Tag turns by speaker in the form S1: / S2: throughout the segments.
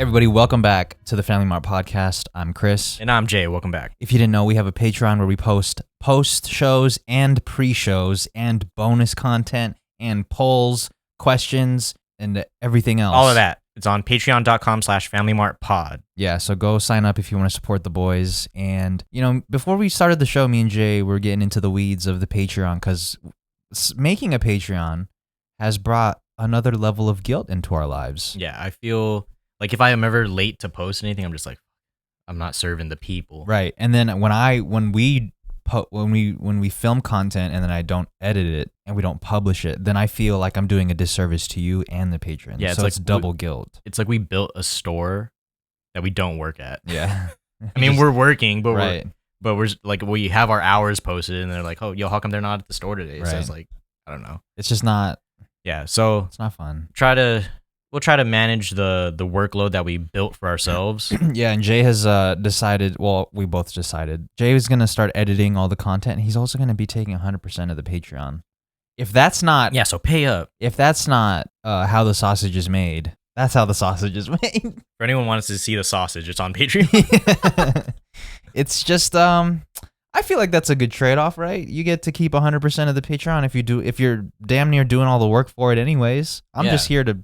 S1: Everybody, welcome back to the Family Mart Podcast. I'm Chris.
S2: And I'm Jay. Welcome back.
S1: If you didn't know, we have a Patreon where we post post-shows and pre-shows and bonus content and polls, questions, and everything else.
S2: All of that. It's on patreon.com/FamilyMartPod.
S1: Yeah, so go sign up if you want to support the boys. And, you know, before we started the show, me and Jay were getting into the weeds of the Patreon because making a Patreon has brought another level of guilt into our lives.
S2: Yeah, I feel like if I am ever late to post anything, I'm just like, I'm not serving the people.
S1: Right. And then when we film content and then I don't edit it and we don't publish it, then I feel like I'm doing a disservice to you and the patrons. Yeah, so it's double guilt.
S2: It's like we built a store that we don't work at.
S1: Yeah.
S2: I mean, we're working, but
S1: right.
S2: we're like, we have our hours posted and they're like, oh, yo, how come they're not at the store today?
S1: Right.
S2: So it's like, I don't know.
S1: It's just not.
S2: Yeah. So
S1: it's not fun.
S2: We'll try to manage the workload that we built for ourselves.
S1: Yeah, and Jay has decided, well, we both decided, Jay is going to start editing all the content, and he's also going to be taking 100% of the Patreon. If that's not...
S2: Yeah, so pay up.
S1: If that's not how the sausage is made, that's how the sausage is made.
S2: For anyone who wants to see the sausage, it's on Patreon.
S1: It's just... I feel like that's a good trade-off, right? You get to keep 100% of the Patreon if you're damn near doing all the work for it anyways. I'm just here to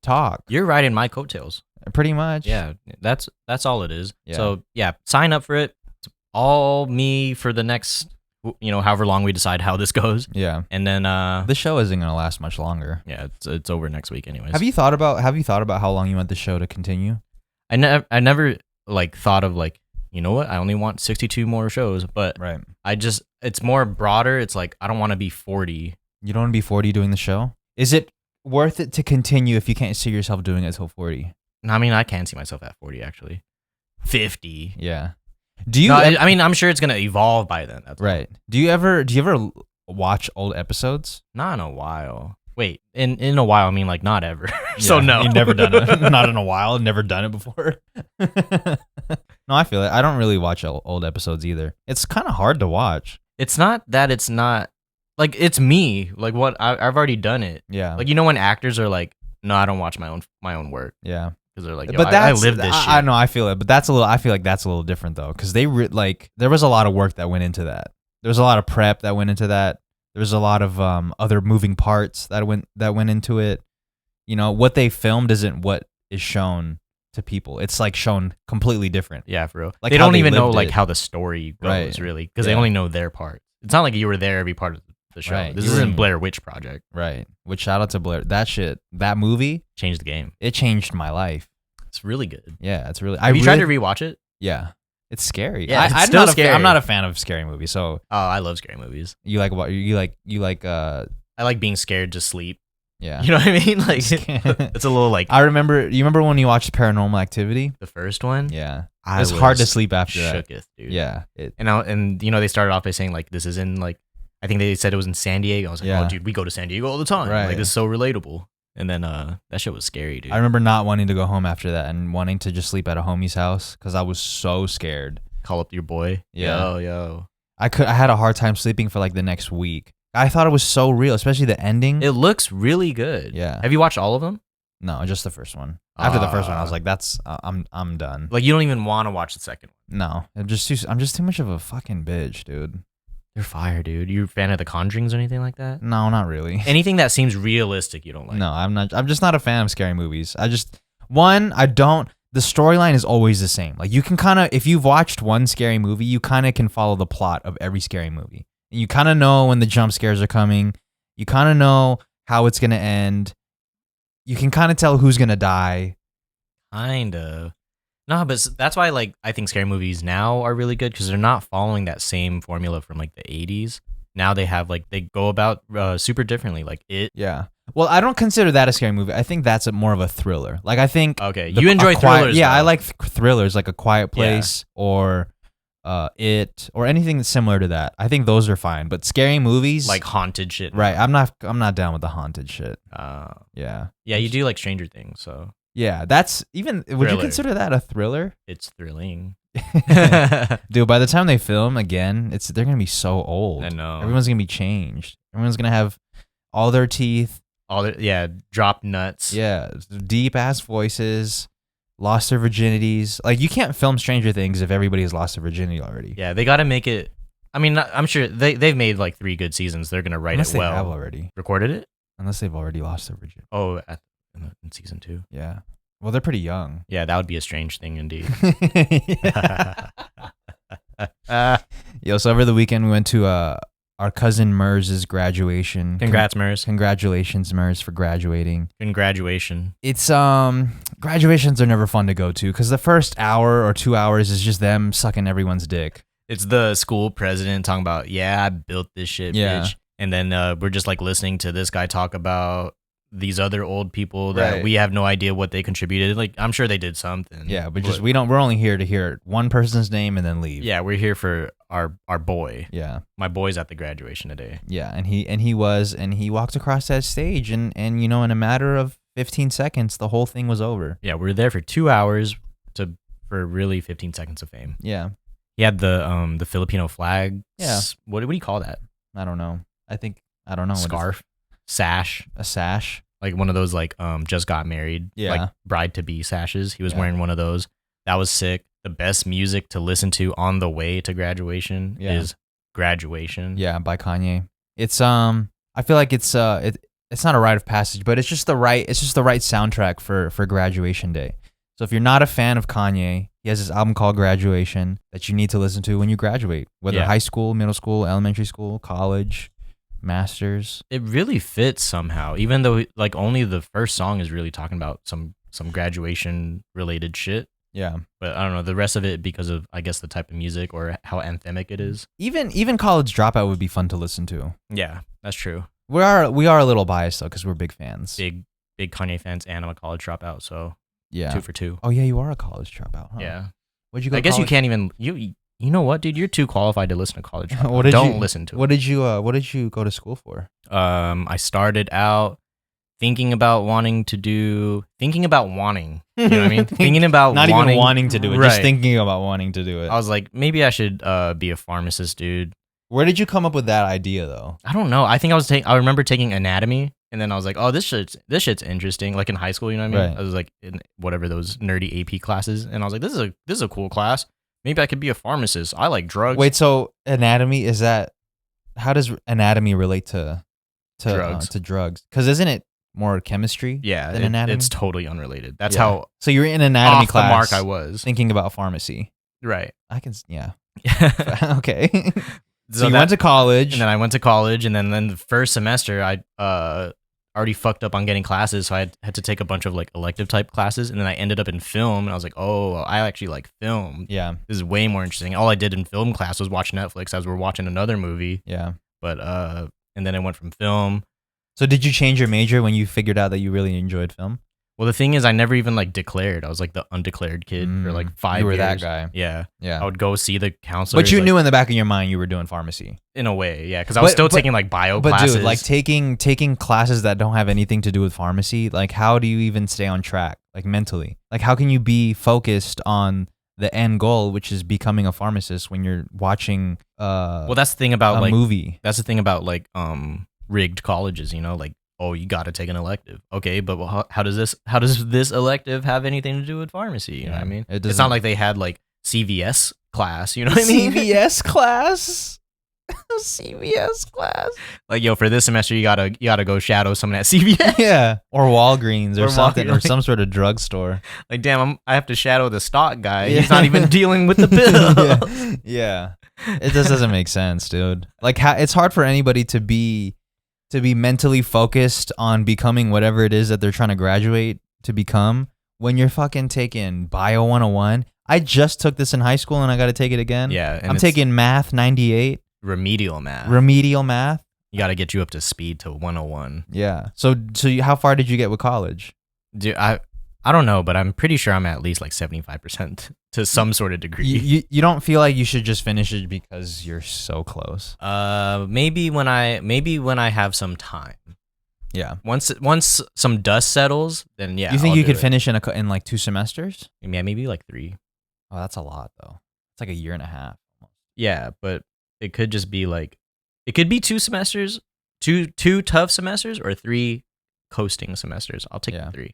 S1: talk.
S2: You're riding my coattails.
S1: Pretty much.
S2: Yeah, that's all it is.
S1: Yeah.
S2: So yeah, sign up for it. It's all me for the next, however long we decide how this goes.
S1: Yeah.
S2: And then
S1: the show isn't gonna last much longer.
S2: Yeah, it's over next week anyways.
S1: Have you thought about how long you want the show to continue?
S2: I never thought of you know what? I only want 62 more shows, but
S1: right.
S2: It's more broader. It's like I don't want to be 40.
S1: You don't want to be 40 doing the show? Is it worth it to continue if you can't see yourself doing it till 40?
S2: I mean, I can see myself at 40 actually. 50.
S1: Yeah. Do you?
S2: No, I mean, I'm sure it's gonna evolve by then. That's
S1: right. All. Do you ever watch old episodes?
S2: Not in a while. Wait, in a while, I mean not ever. So no,
S1: you've never done it. Not in a while. Never done it before. No, I feel it. I don't really watch old episodes either. It's kind of hard to watch.
S2: It's not that it's not. It's me. What I've already done it.
S1: Yeah.
S2: When actors are like, no, I don't watch my own work.
S1: Yeah.
S2: Because they're like,
S1: but
S2: I live this shit.
S1: I know, I feel it, but I feel like that's a little different though, because there was a lot of work that went into that. There was a lot of prep that went into that. There was a lot of other moving parts that went into it. What they filmed isn't what is shown to people. It's shown completely different.
S2: Yeah, for real. They don't even know how the story goes,
S1: right.
S2: Really, because they only know their part. It's not like you were there every part of the show.
S1: Right.
S2: This isn't Blair Witch Project.
S1: Right. Which shout out to Blair. That movie
S2: changed the game.
S1: It changed my life.
S2: It's really good.
S1: Yeah, it's really.
S2: Have you tried to rewatch it?
S1: Yeah. It's scary.
S2: Yeah, it's still scary.
S1: I'm not a fan of scary movies. So.
S2: Oh, I love scary movies.
S1: You like what? You like.
S2: I like being scared to sleep.
S1: Yeah.
S2: You know what I mean? It's a little
S1: I remember. You remember when you watched Paranormal Activity?
S2: The first one.
S1: Yeah. It was hard to sleep after that.
S2: Shooketh, dude.
S1: Yeah.
S2: And they started off by saying this is in I think they said it was in San Diego. I was like,
S1: yeah.
S2: Oh, dude, we go to San Diego all the time.
S1: Right.
S2: This is so relatable. And then that shit was scary, dude.
S1: I remember not wanting to go home after that and wanting to just sleep at a homie's house because I was so scared.
S2: Call up your boy.
S1: Yeah.
S2: Yo.
S1: I had a hard time sleeping for the next week. I thought it was so real, especially the ending.
S2: It looks really good.
S1: Yeah.
S2: Have you watched all of them?
S1: No, just the first one. After the first one, I was like, "That's I'm done."
S2: You don't even want to watch the second one.
S1: No, I'm just too much of a fucking bitch, dude.
S2: They're fire, dude. You a fan of The Conjurings or anything like that?
S1: No, not really.
S2: Anything that seems realistic, you don't like?
S1: No, I'm not. I'm just not a fan of scary movies. I don't. The storyline is always the same. You can kind of, if you've watched one scary movie, you kind of can follow the plot of every scary movie. And you kind of know when the jump scares are coming. You kind of know how it's going to end. You can kind of tell who's going to die.
S2: Kind of. No, but that's why I think scary movies now are really good because they're not following that same formula from the 80s. Now they have they go about super differently. It.
S1: Yeah. Well, I don't consider that a scary movie. I think that's more of a thriller. I think.
S2: Okay, you enjoy thrillers.
S1: Yeah, though. I like thrillers, like A Quiet Place or It or anything similar to that. I think those are fine. But scary movies,
S2: haunted shit.
S1: Right. I'm not down with the haunted shit. Yeah.
S2: Yeah, you do like Stranger Things, so.
S1: Yeah, that's even. Would you
S2: Thriller.
S1: Consider that a thriller?
S2: It's thrilling.
S1: Dude, by the time they film again, they're gonna be so old.
S2: I know.
S1: Everyone's gonna be changed. Everyone's gonna have all their teeth.
S2: Drop nuts.
S1: Yeah, deep ass voices. lost their virginities. Like, you can't film Stranger Things if everybody has lost their virginity already.
S2: Yeah, they got to make it. I mean, I'm sure they've made like 3 good seasons. They're gonna write
S1: Unless
S2: it well.
S1: they have already.
S2: Recorded it?
S1: Unless they've already lost their virginity.
S2: Oh, in season 2.
S1: Yeah. Well, they're pretty young.
S2: Yeah, that would be a strange thing indeed.
S1: Yo, so over the weekend we went to our cousin Merz's graduation.
S2: Congrats, Mers.
S1: Congratulations, Merz, for graduating.
S2: Congratulations.
S1: It's graduations are never fun to go to because the first hour or 2 hours is just them sucking everyone's dick.
S2: It's the school president talking about, yeah, I built this shit, bitch. And then we're just like listening to this guy talk about these other old people that we have no idea what they contributed. Like, I'm sure they did something.
S1: Yeah, but we're only here to hear one person's name and then leave.
S2: Yeah, we're here for our boy.
S1: Yeah.
S2: My boy's at the graduation today.
S1: Yeah, and he walked across that stage and in a matter of 15 seconds the whole thing was over.
S2: Yeah, we were there for 2 hours for really 15 seconds of fame.
S1: Yeah.
S2: He had the Filipino flag.
S1: Yeah.
S2: What do you call that?
S1: I don't know. I don't know.
S2: Scarf. Sash.
S1: A sash.
S2: Like one of those like just got married.
S1: Yeah.
S2: Like bride to be sashes. He was wearing one of those. That was sick. The best music to listen to on the way to graduation is Graduation.
S1: Yeah, by Kanye. It's I feel like it's not a rite of passage, but it's just the right soundtrack for graduation day. So if you're not a fan of Kanye, he has this album called Graduation that you need to listen to when you graduate, whether high school, middle school, elementary school, college, master's.
S2: It really fits somehow, even though like only the first song is really talking about some graduation related shit.
S1: Yeah.
S2: But I don't know, the rest of it, because of I guess the type of music or how anthemic it is.
S1: Even College Dropout would be fun to listen to.
S2: Yeah, that's true.
S1: We are a little biased though because we're big fans.
S2: Big Kanye fans, and I'm a college dropout, so
S1: yeah,
S2: 2 for 2.
S1: Oh yeah, you are a college dropout. Huh?
S2: Yeah.
S1: What'd you go?
S2: I guess you can't even you know what, dude? You're too qualified to listen to college dropout. Listen to it.
S1: What did you go to school for?
S2: I started out thinking about wanting. You know what I mean? Thinking about
S1: not even wanting to do it, just thinking about wanting to do it.
S2: I was like, maybe I should be a pharmacist, dude.
S1: Where did you come up with that idea though?
S2: I don't know. I think I remember taking anatomy, and then I was like, oh, this shit's interesting. Like in high school, you know what I mean?
S1: Right.
S2: I was like in whatever those nerdy AP classes, and I was like, this is a cool class. Maybe I could be a pharmacist. I like drugs.
S1: Wait, so anatomy how does anatomy relate to
S2: drugs?
S1: To drugs? Because isn't it more chemistry?
S2: Yeah,
S1: than anatomy?
S2: It's totally unrelated. That's how.
S1: So you're in anatomy
S2: off
S1: class.
S2: The mark I was
S1: thinking about pharmacy.
S2: Right.
S1: I can. Yeah. Okay.
S2: So
S1: you went to college,
S2: and then I went to college, and then the first semester I already fucked up on getting classes, so I had to take a bunch of like elective type classes, and then I ended up in film, and I was like, oh, I actually like film.
S1: Yeah,
S2: this is way more interesting. All I did in film class was watch Netflix as we're watching another movie.
S1: Yeah,
S2: but and then I went from film.
S1: So did you change your major when you figured out that you really enjoyed film?
S2: Well, the thing is, I never even like declared. I was like the undeclared kid for like 5 years.
S1: You were that guy.
S2: Yeah.
S1: Yeah.
S2: I would go see the counselor.
S1: But you knew in the back of your mind you were doing pharmacy.
S2: In a way, yeah. Because I was still taking like bio classes.
S1: But dude, like taking classes that don't have anything to do with pharmacy, like how do you even stay on track, like mentally? Like how can you be focused on the end goal, which is becoming a pharmacist when you're watching
S2: well, that's the thing about
S1: a movie.
S2: That's the thing about like rigged colleges, you know, like, oh, you got to take an elective. Okay, but how does this elective have anything to do with pharmacy? You know what I mean? It's not like they had like CVS class, you know what I mean?
S1: CVS class? CVS class?
S2: Like, yo, for this semester, you gotta go shadow someone at CVS.
S1: Yeah. Or Walgreens or something, or some sort of drugstore.
S2: Like, damn, I have to shadow the stock guy. Yeah. He's not even dealing with the bill.
S1: Yeah. It just doesn't make sense, dude. Like, it's hard for anybody to be mentally focused on becoming whatever it is that they're trying to graduate to become when you're fucking taking Bio 101. I just took this in high school and I got to take it again.
S2: Yeah.
S1: I'm taking Math 98.
S2: Remedial math.
S1: You
S2: got to get you up to speed to 101.
S1: Yeah. So how far did you get with college?
S2: Dude, I don't know, but I'm pretty sure I'm at least like 75% to some sort of degree.
S1: You don't feel like you should just finish it because you're so close?
S2: Maybe when I have some time.
S1: Yeah.
S2: Once some dust settles, then yeah.
S1: You think you could finish in like 2 semesters?
S2: Yeah, maybe like 3.
S1: Oh, that's a lot though. It's like a year and a half.
S2: Yeah, but it could just be like, it could be 2 semesters, two tough semesters, or 3 coasting semesters. I'll take 3.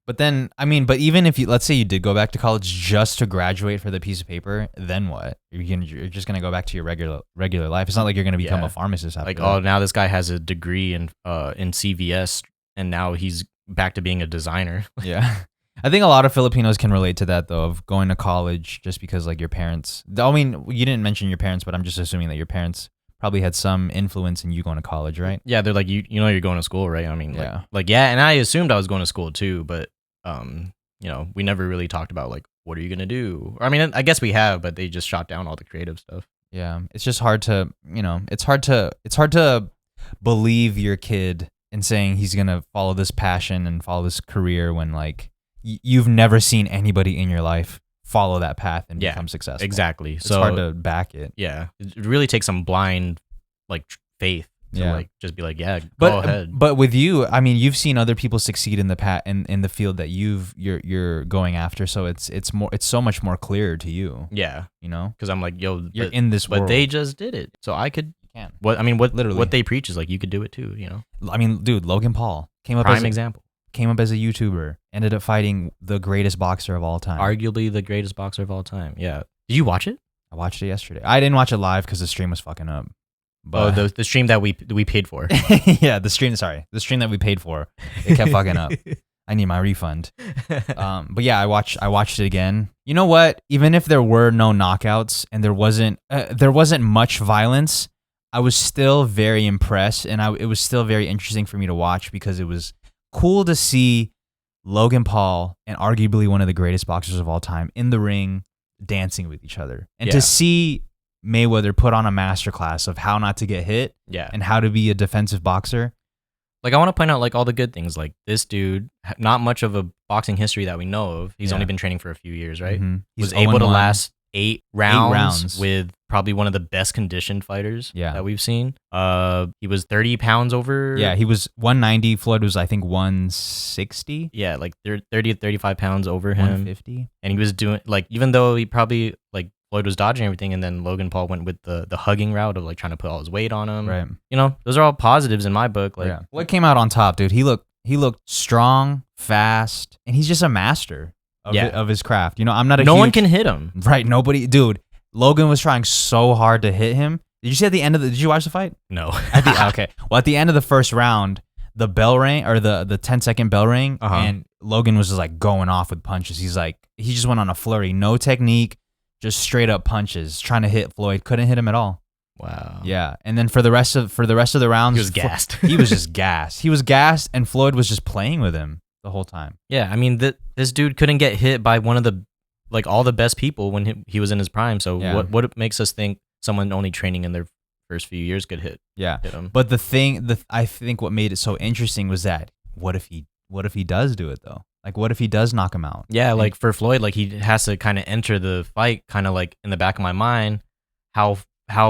S1: But then, I mean, but even if you, let's say you did go back to college just to graduate for the piece of paper, then what? You're just gonna go back to your regular life. It's not like you're gonna become a pharmacist after
S2: like,
S1: that.
S2: oh, now this guy has a degree in CVS, and now he's back to being a designer.
S1: Yeah. I think a lot of Filipinos can relate to that though, of going to college just because like your parents. I mean, you didn't mention your parents, but I'm just assuming that your parents probably had some influence in you going to college, right?
S2: Yeah, they're like, you know, you're going to school, right? I mean,
S1: Yeah.
S2: like yeah, and I assumed I was going to school too, but you know, we never really talked about like, what are you gonna do? Or, I mean, I guess we have, but they just shot down all the creative stuff.
S1: Yeah, it's just hard to, it's hard to believe your kid in saying he's gonna follow this passion and follow this career when like you've never seen anybody in your life follow that path and become successful.
S2: Exactly.
S1: It's
S2: so
S1: hard to back it.
S2: Yeah, it really takes some blind like faith to like just be like, yeah, go ahead.
S1: But with you, I mean, you've seen other people succeed in the in the field that you're going after, so it's so much more clear to you.
S2: Yeah,
S1: you know,
S2: because I'm like, yo,
S1: you're in this world.
S2: But they just did it, so I could.
S1: You can.
S2: What they preach is like you could do it too. You know,
S1: I mean, dude, Logan Paul came up
S2: prime example.
S1: Came up as a YouTuber, ended up fighting the greatest boxer of all time,
S2: arguably the greatest boxer of all time. Yeah, did you watch it?
S1: I watched it yesterday. I didn't watch it live because the stream was fucking up. But
S2: the stream that we paid for.
S1: Yeah, the stream that we paid for, it kept fucking up. I need my refund. But yeah, I watched it again. You know what? Even if there were no knockouts and there wasn't much violence, I was still very impressed, and it was still very interesting for me to watch because it was cool to see Logan Paul and arguably one of the greatest boxers of all time in the ring dancing with each other, and to see Mayweather put on a masterclass of how not to get hit, and how to be a defensive boxer.
S2: Like, I want to point out like all the good things. Like, this dude, not much of a boxing history that we know of. He's only been training for a few years, right?
S1: Mm-hmm.
S2: Was able to last 8 rounds with probably one of the best conditioned fighters that we've seen. He was 30 pounds over.
S1: Yeah, he was 190. Floyd was, I think, 160.
S2: Yeah, like 30 to 35 pounds over him.
S1: 150. And
S2: he was doing, like, even though he probably, like, Floyd was dodging everything, and then Logan Paul went with the hugging route of like trying to put all his weight on him.
S1: Right.
S2: You know, those are all positives in my book. Like,
S1: what came out on top, dude? He looked strong, fast, and he's just a master of his craft. You know, I'm not a
S2: no one can hit him.
S1: Right. Nobody, dude. Logan was trying so hard to hit him. Did you see at the end of did you watch the fight?
S2: No.
S1: Okay. Well, at the end of the first round, the bell rang, or the 10-second bell rang, and Logan was just like going off with punches. He just went on a flurry, no technique. Just straight up punches, trying to hit Floyd. Couldn't hit him at all.
S2: Wow.
S1: Yeah, and then for the rest of the rounds,
S2: he was gassed.
S1: He was just gassed. He was gassed, and Floyd was just playing with him the whole time.
S2: Yeah, I mean, this dude couldn't get hit by one of the all the best people when he was in his prime. So what makes us think someone only training in their first few years could hit him?
S1: But I think what made it so interesting was that what if he does do it though? Like, what if he does knock him out?
S2: Yeah, like for Floyd, like he has to kind of enter the fight, kind of like in the back of my mind, how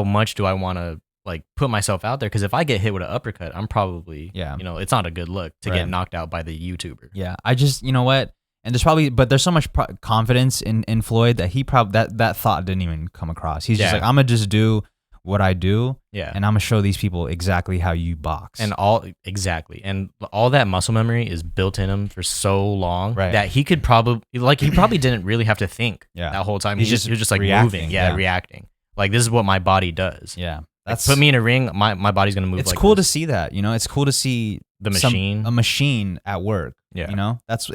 S2: much do I want to like put myself out there? Because if I get hit with an uppercut, I'm probably, you know, it's not a good look to get knocked out by the YouTuber.
S1: Yeah, I just, you know what? And there's so much confidence in Floyd that he that thought didn't even come across. He's just like, I'm gonna just do what I do, and I'm gonna show these people exactly how you box,
S2: and all that muscle memory is built in him for so long that he could probably didn't really have to think that whole time. He was just like reacting, moving, reacting. Like, this is what my body does.
S1: Yeah,
S2: that's put me in a ring, my body's gonna move.
S1: It's
S2: like
S1: cool
S2: this.
S1: to see that, you know. It's cool to see
S2: a
S1: machine at work. Yeah, you know, that's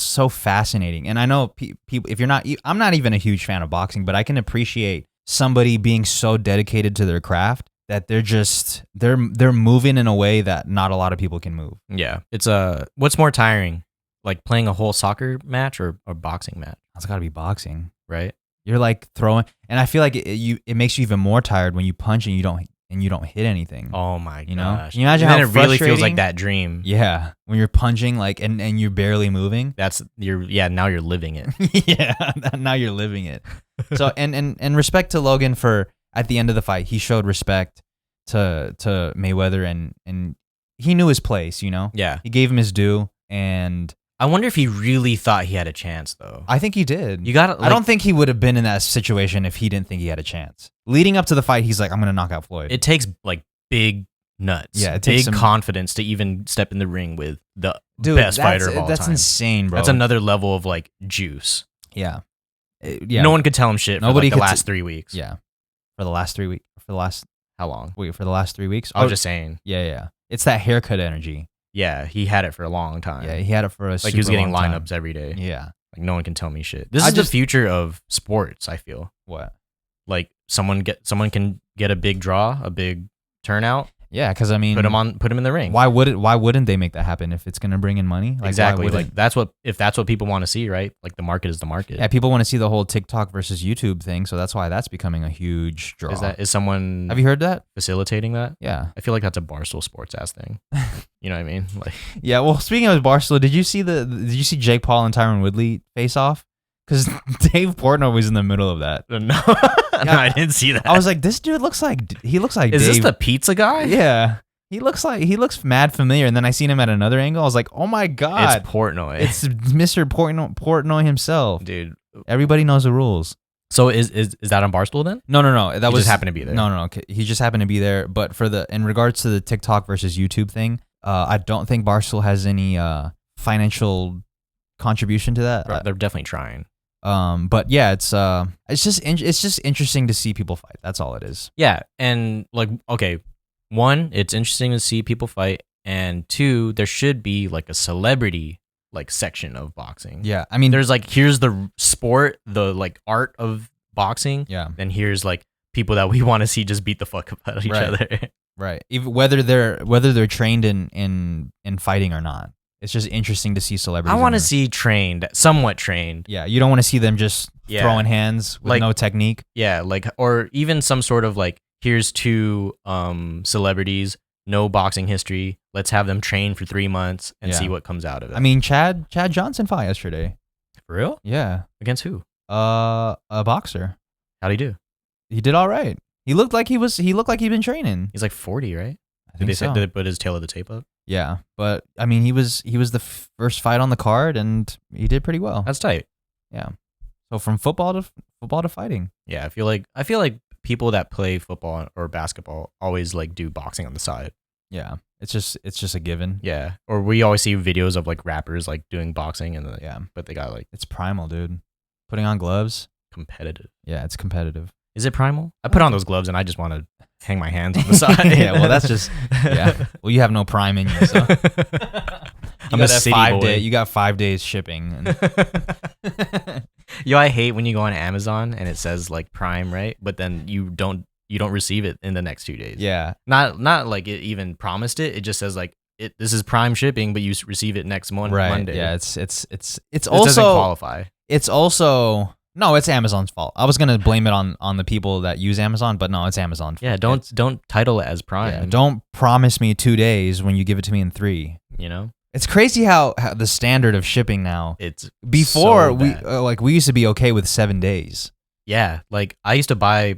S1: so fascinating. And I know people, if you're not, I'm not even a huge fan of boxing, but I can appreciate somebody being so dedicated to their craft that they're moving in a way that not a lot of people can move.
S2: Yeah, it's what's more tiring, like playing a whole soccer match or a boxing match?
S1: It's got to be boxing,
S2: right?
S1: You're like throwing, and I feel like it makes you even more tired when you punch and you don't hit anything.
S2: Oh my
S1: gosh.
S2: Know?
S1: Can you imagine how
S2: it really feels like that dream?
S1: Yeah, when you're punching like and you're barely moving.
S2: Now you're living it.
S1: Yeah, now you're living it. So and respect to Logan for at the end of the fight, he showed respect to Mayweather and he knew his place, you know?
S2: Yeah.
S1: He gave him his due, and
S2: I wonder if he really thought he had a chance though.
S1: I think he did.
S2: You got
S1: I don't think he would have been in that situation if he didn't think he had a chance. Leading up to the fight, he's like, I'm going to knock out Floyd.
S2: It takes like big nuts.
S1: Yeah, it takes
S2: big
S1: some
S2: confidence to even step in the ring with the
S1: Dude,
S2: best fighter of all
S1: that's
S2: time.
S1: insane, bro.
S2: That's another level of like juice.
S1: Yeah.
S2: No one could tell him shit for
S1: Nobody
S2: like the
S1: could
S2: last 3 weeks.
S1: Yeah. For the last 3 weeks.
S2: How long?
S1: For the last 3 weeks?
S2: I was just saying.
S1: Yeah. It's that haircut energy.
S2: Yeah, he had it for a long time.
S1: Yeah, he had it for a
S2: like he was getting
S1: long
S2: lineups
S1: time.
S2: every day.
S1: Yeah.
S2: Like no one can tell me shit. This is the future of sports, I feel.
S1: What?
S2: Like someone can get a big draw, a big turnout.
S1: Yeah, because I mean,
S2: put him in the ring.
S1: Why wouldn't they make that happen if it's gonna bring in money? Like,
S2: exactly. Like that's what people want to see, right? Like the market is the market.
S1: Yeah, people want to see the whole TikTok versus YouTube thing, so that's why that's becoming a huge draw.
S2: Is someone
S1: have you heard that
S2: facilitating that?
S1: Yeah,
S2: I feel like that's a Barstool Sports ass thing. You know what I mean? Like,
S1: yeah. Well, speaking of Barstool, did you see Jake Paul and Tyron Woodley face off? Because Dave Portnoy was in the middle of that.
S2: No, no, I didn't see that.
S1: I was like, this dude looks like
S2: Is
S1: Dave.
S2: this the pizza guy?
S1: Yeah. He looks mad familiar, and then I seen him at another angle. I was like, "Oh my god,
S2: it's Portnoy!
S1: It's Mr. Portnoy himself,
S2: dude."
S1: Everybody knows the rules.
S2: So is that on Barstool then?
S1: No. That
S2: just happened to be there.
S1: No. He just happened to be there. But in regards to the TikTok versus YouTube thing, I don't think Barstool has any financial contribution to that.
S2: They're definitely trying.
S1: But yeah, it's just interesting to see people fight. That's all it is.
S2: Yeah, and like, okay. One, it's interesting to see people fight, and two, there should be like a celebrity like section of boxing.
S1: Yeah, I mean,
S2: there's like here's the sport, the like art of boxing.
S1: Yeah,
S2: then here's like people that we want to see just beat the fuck up out of each other.
S1: Right. Even whether they're trained in fighting or not. It's just interesting to see celebrities.
S2: I want to see somewhat trained.
S1: Yeah, you don't want to see them just throwing hands with no technique.
S2: Yeah, like or even some sort of like, here's two celebrities, no boxing history. Let's have them train for 3 months and see what comes out of it.
S1: I mean, Chad Johnson fought yesterday.
S2: For real?
S1: Yeah.
S2: Against who?
S1: A boxer.
S2: How'd he do?
S1: He did all right. He looked like he'd been training.
S2: He's like 40, right?
S1: Did
S2: they put his tail of the tape up?
S1: Yeah, but I mean, he was the first fight on the card, and he did pretty well.
S2: That's tight.
S1: Yeah. So from football to fighting.
S2: Yeah, I feel like people that play football or basketball always like do boxing on the side.
S1: Yeah, it's just a given.
S2: Yeah, or we always see videos of like rappers like doing boxing and but they got like,
S1: it's primal, dude. Putting on gloves.
S2: Competitive.
S1: Yeah, it's competitive.
S2: Is it primal? I put on those gloves and I just want to hang my hands on the side.
S1: Yeah, well, that's just Well, you have no prime in you, so
S2: I'm a city boy.
S1: You got 5 days shipping.
S2: Yo, I hate when you go on Amazon and it says like Prime, right? But then you don't receive it in the next 2 days.
S1: Yeah.
S2: Not like it even promised it. It just says like this is Prime shipping, but you receive it next Monday.
S1: Right. Yeah. It's
S2: it
S1: also
S2: doesn't qualify.
S1: It's also no, it's Amazon's fault. I was gonna blame it on the people that use Amazon, but no, it's Amazon's fault.
S2: Yeah. Don't title it as Prime.
S1: Yeah, don't promise me 2 days when you give it to me in 3.
S2: You know.
S1: It's crazy how the standard of shipping now.
S2: It's
S1: before
S2: so
S1: we used to be okay with 7 days.
S2: Yeah, like I used to buy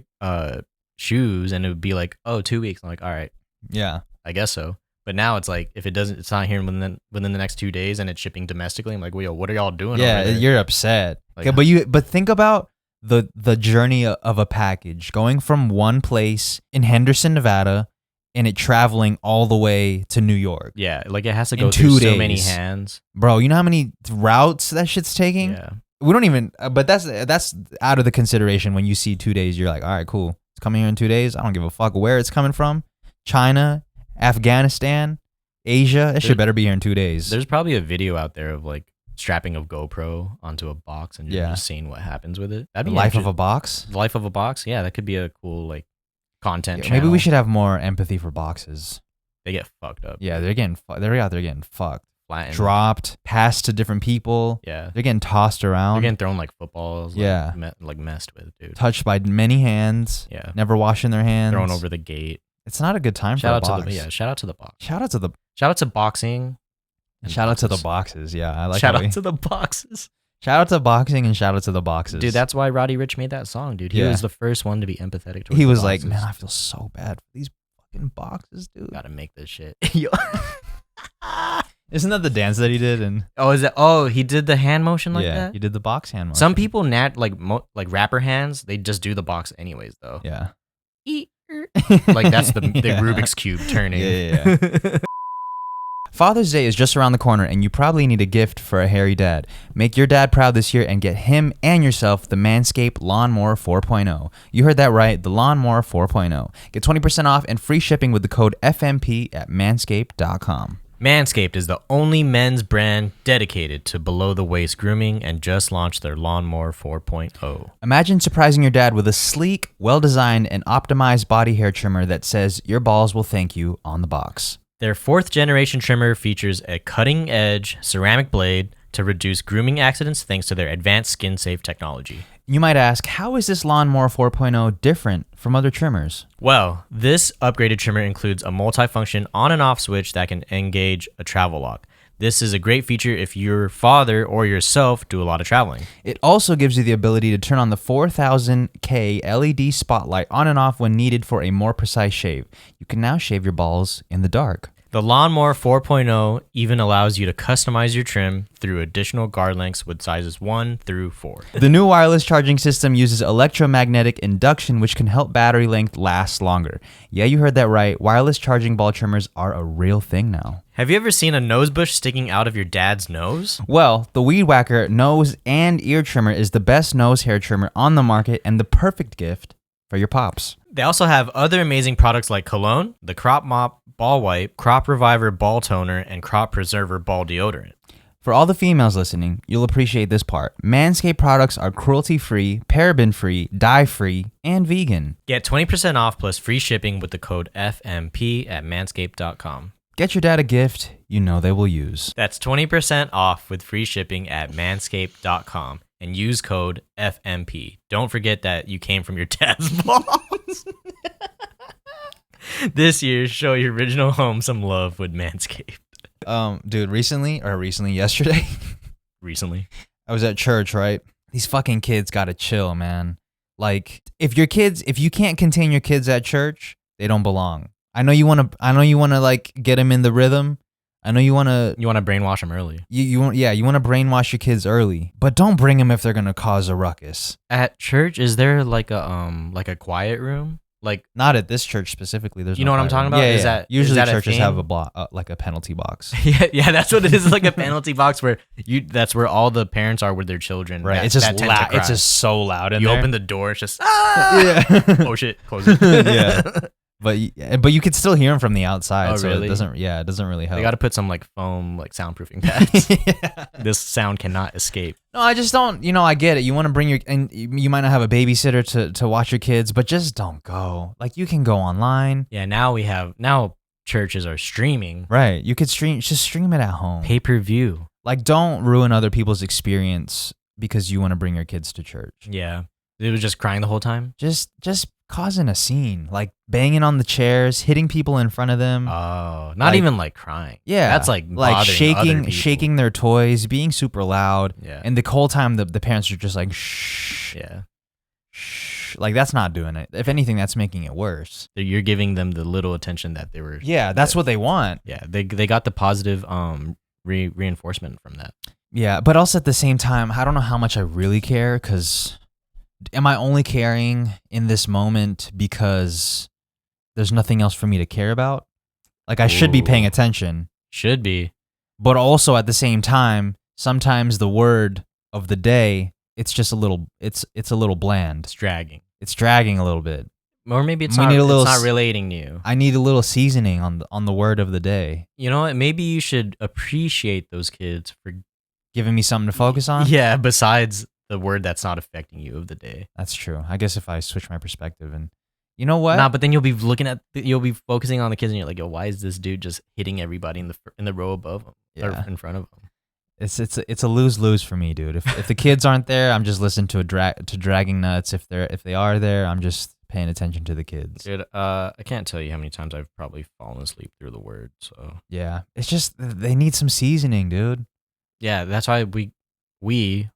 S2: shoes and it would be like, oh, 2 weeks. I'm like, all right,
S1: yeah,
S2: I guess so. But now it's like if it's not here within the next 2 days and it's shipping domestically, I'm like, well, yo, what are y'all doing?
S1: Yeah,
S2: over there?
S1: you're upset.
S2: Like,
S1: okay, but think about the journey of a package going from one place in Henderson, Nevada, and it traveling all the way to New York.
S2: Yeah, like it has to go
S1: in
S2: through
S1: 2 days.
S2: So many hands.
S1: Bro, you know how many routes that shit's taking?
S2: Yeah.
S1: We don't even, but that's out of the consideration. When you see 2 days, you're like, all right, cool. It's coming here in 2 days. I don't give a fuck where it's coming from. China, Afghanistan, Asia. It should better be here in 2 days.
S2: There's probably a video out there of like strapping a GoPro onto a box and just seeing what happens with it. That'd be
S1: the life of a box.
S2: The life of a box. Yeah, that could be a cool like content.
S1: Yeah, maybe we should have more empathy for boxes.
S2: They get fucked up.
S1: Yeah, they're out there getting fucked.
S2: Flattened.
S1: Dropped, passed to different people.
S2: Yeah.
S1: They're getting tossed around.
S2: They're getting thrown like footballs.
S1: Yeah.
S2: Like messed with, dude.
S1: Touched by many hands.
S2: Yeah.
S1: Never washing their hands.
S2: Thrown over the gate.
S1: It's not a good time for a box.
S2: Shout out to the box.
S1: Shout out to
S2: boxing.
S1: Shout out to the boxes. Yeah, I like.
S2: Shout out to the boxes.
S1: Shout out to boxing and shout out to the boxes.
S2: Dude, that's why Roddy Ricch made that song, dude. He was the first one to be empathetic towards
S1: He was
S2: the
S1: like,
S2: boxes.
S1: man, I feel so bad for these fucking boxes, dude.
S2: Gotta make this shit.
S1: Isn't that the dance that he did? And
S2: he did the hand motion like that?
S1: He did the box hand motion.
S2: Some people like rapper hands, they just do the box anyways though.
S1: Yeah.
S2: Like that's the Rubik's Cube turning.
S1: Yeah. Father's Day is just around the corner, and you probably need a gift for a hairy dad. Make your dad proud this year and get him and yourself the Manscaped Lawnmower 4.0. You heard that right, the Lawnmower 4.0. Get 20% off and free shipping with the code FMP at manscaped.com.
S2: Manscaped is the only men's brand dedicated to below-the-waist grooming and just launched their Lawnmower 4.0.
S1: Imagine surprising your dad with a sleek, well-designed, and optimized body hair trimmer that says your balls will thank you on the box.
S2: Their 4th-generation trimmer features a cutting-edge ceramic blade to reduce grooming accidents thanks to their advanced skin-safe technology.
S1: You might ask, how is this Lawnmower 4.0 different from other trimmers?
S2: Well, this upgraded trimmer includes a multifunction on and off switch that can engage a travel lock. This is a great feature if your father or yourself do a lot of traveling.
S1: It also gives you the ability to turn on the 4000K LED spotlight on and off when needed for a more precise shave. You can now shave your balls in the dark.
S2: The Lawnmower 4.0 even allows you to customize your trim through additional guard lengths with sizes 1 through 4.
S1: The new wireless charging system uses electromagnetic induction, which can help battery length last longer. Yeah, you heard that right. Wireless charging ball trimmers are a real thing now.
S2: Have you ever seen a nose bush sticking out of your dad's nose?
S1: Well, the Weed Whacker nose and ear trimmer is the best nose hair trimmer on the market and the perfect gift for your pops.
S2: They also have other amazing products like cologne, the Crop Mop Ball Wipe, Crop Reviver Ball Toner, and Crop Preserver Ball Deodorant.
S1: For all the females listening, you'll appreciate this part. Manscaped products are cruelty-free, paraben-free, dye-free, and vegan.
S2: Get 20% off plus free shipping with the code FMP at manscaped.com.
S1: Get your dad a gift you know they will use.
S2: That's 20% off with free shipping at manscaped.com and use code FMP. Don't forget that you came from your dad's balls. This year, show your original home some love with Manscaped.
S1: Dude, yesterday, I was at church, right? These fucking kids gotta chill, man. Like, if you can't contain your kids at church, they don't belong. I know you wanna like get them in the rhythm. I know you wanna
S2: brainwash them early.
S1: You wanna brainwash your kids early, but don't bring them if they're gonna cause a ruckus.
S2: At church, is there like a quiet room? Like,
S1: not at this church specifically. There's
S2: you know what I'm talking about?
S1: Yeah, usually
S2: is that
S1: churches have like a penalty box.
S2: yeah, that's what it is. It's like a penalty box where that's where all the parents are with their children.
S1: Right. It's just loud. It's just so loud in
S2: there. You open the door, it's just yeah. Oh shit, close it.
S1: Yeah. But you could still hear them from the outside.
S2: Oh,
S1: so
S2: really?
S1: It doesn't really help.
S2: They got to put some like foam, like soundproofing pads. Yeah. This sound cannot escape.
S1: No, I just don't. I get it. You want to bring and you might not have a babysitter to watch your kids, but just don't go. Like, you can go online.
S2: Yeah. Now churches are streaming.
S1: Right. You could stream it at home.
S2: Pay-per-view.
S1: Like, don't ruin other people's experience because you want to bring your kids to church.
S2: Yeah. It was just crying the whole time.
S1: Just causing a scene, like banging on the chairs, hitting people in front of them.
S2: Oh, not even like crying.
S1: Yeah,
S2: that's like
S1: shaking their toys, being super loud.
S2: Yeah,
S1: and the whole time the parents are just like shh.
S2: Yeah,
S1: shh. Like, that's not doing it. If anything, that's making it worse.
S2: You're giving them the little attention that they were.
S1: Yeah, that's what they want.
S2: Yeah, they got the positive reinforcement from that.
S1: Yeah, but also at the same time, I don't know how much I really care, because am I only caring in this moment because there's nothing else for me to care about? Like, I should be paying attention.
S2: Should be.
S1: But also at the same time, sometimes the word of the day, it's just a little bland. It's dragging a little bit.
S2: Or maybe it's not relating to you.
S1: I need a little seasoning on the word of the day.
S2: You know what? Maybe you should appreciate those kids for
S1: giving me something to focus on.
S2: Yeah, besides the word that's not affecting you of the day.
S1: That's true. I guess if I switch my perspective, and you know what?
S2: Nah, but then you'll be focusing on the kids, and you're like, yo, why is this dude just hitting everybody in the row above him or in front of him?
S1: It's a lose-lose for me, dude. If the kids aren't there, I'm just listening to dragging nuts. If they are there, I'm just paying attention to the kids.
S2: Dude, I can't tell you how many times I've probably fallen asleep through the word. So
S1: yeah, it's just they need some seasoning, dude.
S2: Yeah, that's why we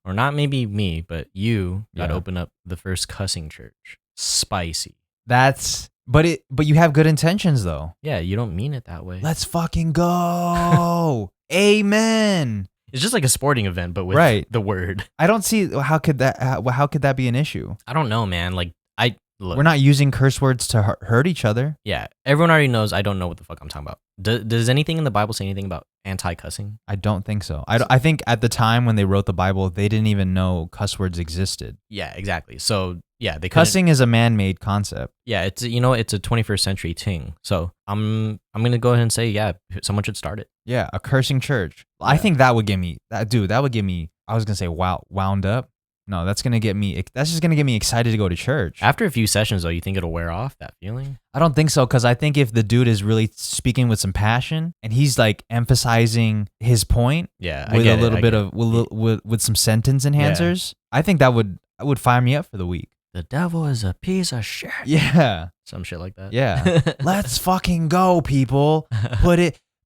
S2: or not maybe me, but you got to open up the first cussing church. Spicy.
S1: But you have good intentions though.
S2: Yeah, you don't mean it that way.
S1: Let's fucking go. Amen.
S2: It's just like a sporting event, but with the word.
S1: I don't see how could that be an issue.
S2: I don't know, man. Like Look,
S1: We're not using curse words to hurt each other.
S2: yeah, everyone already knows I don't know what the fuck I'm talking about. Does anything in the Bible say anything about anti-cussing?
S1: I don't think so. I think at the time when they wrote the Bible, they didn't even know cuss words existed.
S2: Yeah, exactly. So yeah, they
S1: Cussing is a man-made concept.
S2: Yeah, it's it's a 21st century thing. So I'm gonna go ahead and say someone should start it.
S1: Yeah, a cursing church. I think that would get me. That would get me. I was gonna say wound up. No, that's gonna get me. That's just gonna get me excited to go to church.
S2: After a few sessions, though, you think it'll wear off that feeling?
S1: I don't think so, because I think if the dude is really speaking with some passion and he's like emphasizing his point, with a little bit of with some sentence enhancers, I think that would fire me up for the week.
S2: The devil is a piece of shit.
S1: Yeah,
S2: some shit like that.
S1: Yeah, let's fucking go, people.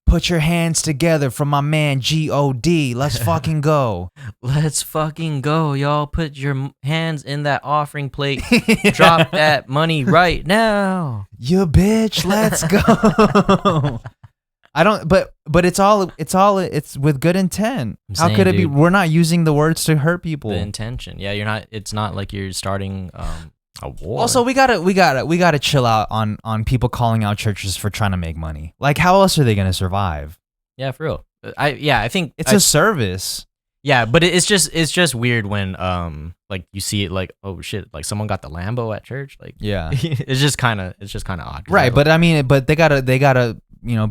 S1: Put your hands together for my man God. Let's fucking go.
S2: Let's fucking go, y'all. Put your hands in that offering plate. Drop that money right now.
S1: You bitch, let's go. I don't but it's with good intent. How could it be? We're not using the words to hurt people.
S2: The intention. Yeah, it's not like you're starting a war.
S1: Also, we gotta chill out on people calling out churches for trying to make money. Like, how else are they gonna survive?
S2: Yeah, for real. I think
S1: it's a service.
S2: Yeah, but it's just weird when like you see it like, oh shit, like someone got the Lambo at church. Like,
S1: yeah,
S2: it's just kind of odd.
S1: Right, but I mean, but they gotta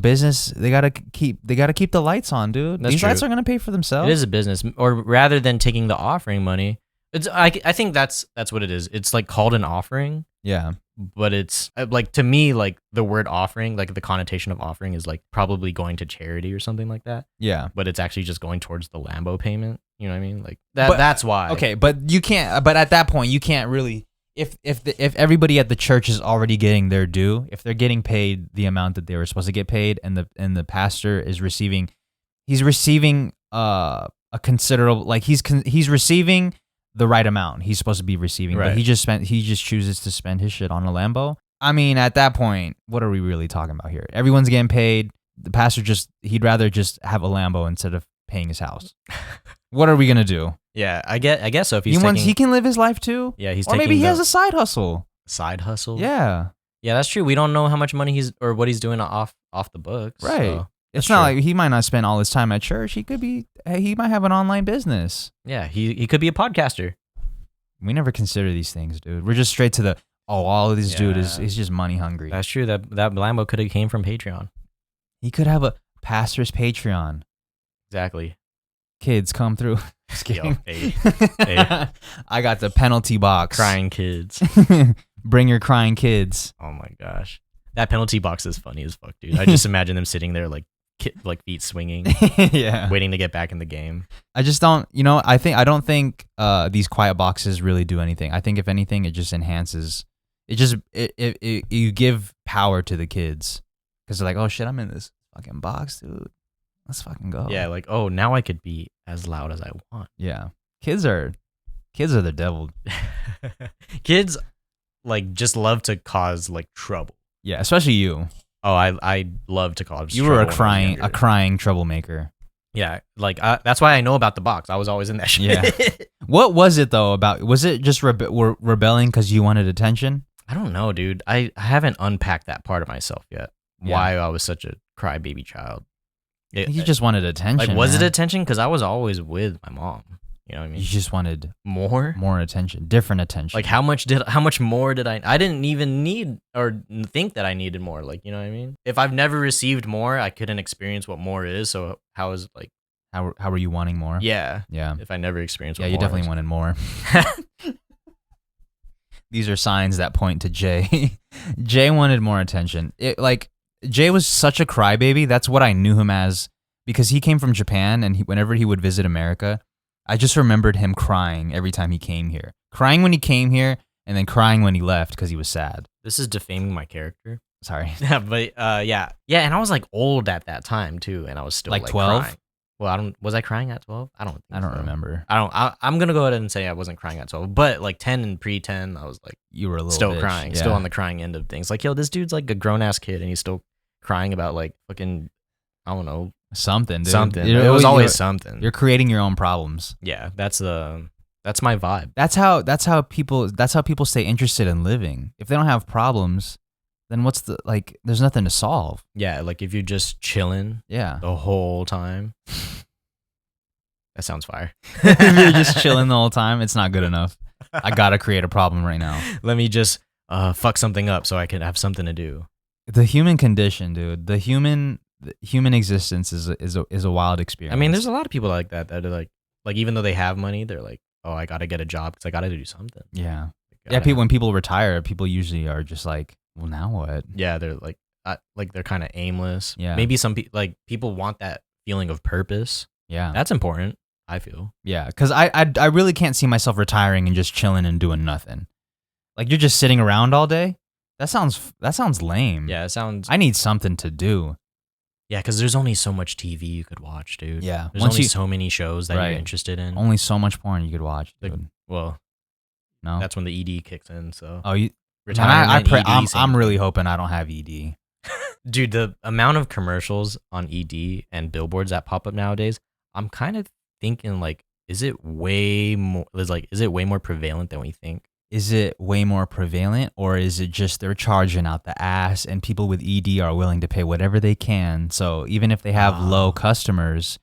S1: business. They gotta keep the lights on, dude. These lights are gonna pay for themselves.
S2: It is a business, or rather than taking the offering money. I think that's what it is. It's like called an offering.
S1: Yeah.
S2: But it's like, to me, like the word offering, like the connotation of offering is like probably going to charity or something like that.
S1: Yeah.
S2: But it's actually just going towards the Lambo payment. You know what I mean? Like that's why.
S1: Okay, but you can't. But at that point, you can't really. If everybody at the church is already getting their due, if they're getting paid the amount that they were supposed to get paid, and the pastor is receiving, he's receiving a considerable, like he's receiving the right amount he's supposed to be receiving, right. But he just chooses to spend his shit on a Lambo. I mean, at that point, what are we really talking about here? Everyone's getting paid. The pastor he'd rather just have a Lambo instead of paying his house. What are we gonna do?
S2: Yeah, I guess so. If
S1: he can live his life too.
S2: Yeah,
S1: or maybe he has a side hustle.
S2: Side hustle.
S1: Yeah,
S2: that's true. We don't know how much money what he's doing off the books.
S1: Right. So. It's not like he might not spend all his time at church. He might have an online business.
S2: Yeah, he could be a podcaster.
S1: We never consider these things, dude. We're just straight to all of this dude is just money hungry.
S2: That's true. That Lambo could have came from Patreon.
S1: He could have a pastor's Patreon.
S2: Exactly.
S1: Kids come through. Just kidding.
S2: Yo, hey.
S1: I got the penalty box.
S2: Crying kids.
S1: Bring your crying kids.
S2: Oh my gosh. That penalty box is funny as fuck, dude. I just imagine them sitting there like feet swinging,
S1: yeah,
S2: waiting to get back in the game.
S1: I just don't, I don't think these quiet boxes really do anything. I think if anything, it just enhances. You give power to the kids because they're like, oh shit, I'm in this fucking box, dude. Let's fucking go.
S2: Yeah, like, oh, now I could be as loud as I want.
S1: Yeah, kids are the devil.
S2: Kids like just love to cause like trouble.
S1: Yeah, especially you.
S2: Oh, I love to cause.
S1: You were a crying troublemaker.
S2: Yeah, like that's why I know about the box. I was always in that shit.
S1: Yeah. What was it though about? Was it just rebelling because you wanted attention?
S2: I don't know, dude. I haven't unpacked that part of myself yet. Yeah. Why I was such a crybaby child.
S1: You just wanted attention.
S2: Like, was it attention? Because I was always with my mom. You know what I mean?
S1: You just wanted
S2: more
S1: attention, different attention.
S2: Like how much more did I didn't even need or think that I needed more. Like, you know what I mean? If I've never received more, I couldn't experience what more is. So how is like,
S1: how were you wanting more?
S2: Yeah.
S1: Yeah.
S2: If I never experienced what
S1: you definitely wanted more. These are signs that point to Jay. Jay wanted more attention. Jay was such a crybaby. That's what I knew him as because he came from Japan and whenever he would visit America, I just remembered him crying every time he came here. Crying when he came here and then crying when he left because he was sad.
S2: This is defaming my character.
S1: Sorry.
S2: Yeah, but yeah. Yeah, and I was like old at that time too, and I was still like
S1: 12?
S2: Crying. Well, was I crying at 12? I don't
S1: remember.
S2: I'm going to go ahead and say I wasn't crying at 12, but like 10 and pre-10, I was like
S1: you were a little
S2: still
S1: bitch.
S2: Crying,
S1: yeah.
S2: Still on the crying end of things. Like, yo, this dude's like a grown-ass kid and he's still crying about like fucking, I don't know,
S1: something, dude.
S2: Something. It was always something.
S1: You're creating your own problems.
S2: Yeah, that's the That's my vibe.
S1: That's how people stay interested in living. If they don't have problems, then what's the like? There's nothing to solve.
S2: Yeah, like if you're just chilling
S1: Yeah,
S2: the whole time. That sounds fire.
S1: if you're just chilling the whole time, it's not good enough. I gotta create a problem right now.
S2: Let me just fuck something up so I can have something to do.
S1: The human condition, dude. The human existence is a wild experience.
S2: I mean, there's a lot of people like that are like even though they have money, they're like, oh, I gotta get a job because I gotta do something.
S1: Yeah, yeah. When people retire, people usually are just like, well, now what?
S2: Yeah, they're like they're kind of aimless.
S1: Yeah,
S2: maybe some people want that feeling of purpose.
S1: Yeah,
S2: that's important. I feel.
S1: Yeah, because I really can't see myself retiring and just chilling and doing nothing. Like you're just sitting around all day. That sounds lame.
S2: Yeah, it sounds.
S1: I need something to do.
S2: Yeah, because there's only so much TV you could watch, dude.
S1: Yeah,
S2: there's only so many shows that you're interested in.
S1: Only so much porn you could watch, dude.
S2: Well,
S1: no,
S2: that's when the ED kicks in. So
S1: I'm really hoping I don't have ED.
S2: Dude, the amount of commercials on ED and billboards that pop up nowadays, I'm kind of thinking like, is it way more prevalent than we think?
S1: Is it way more prevalent, or is it just they're charging out the ass and people with ED are willing to pay whatever they can? So even if they have low customers,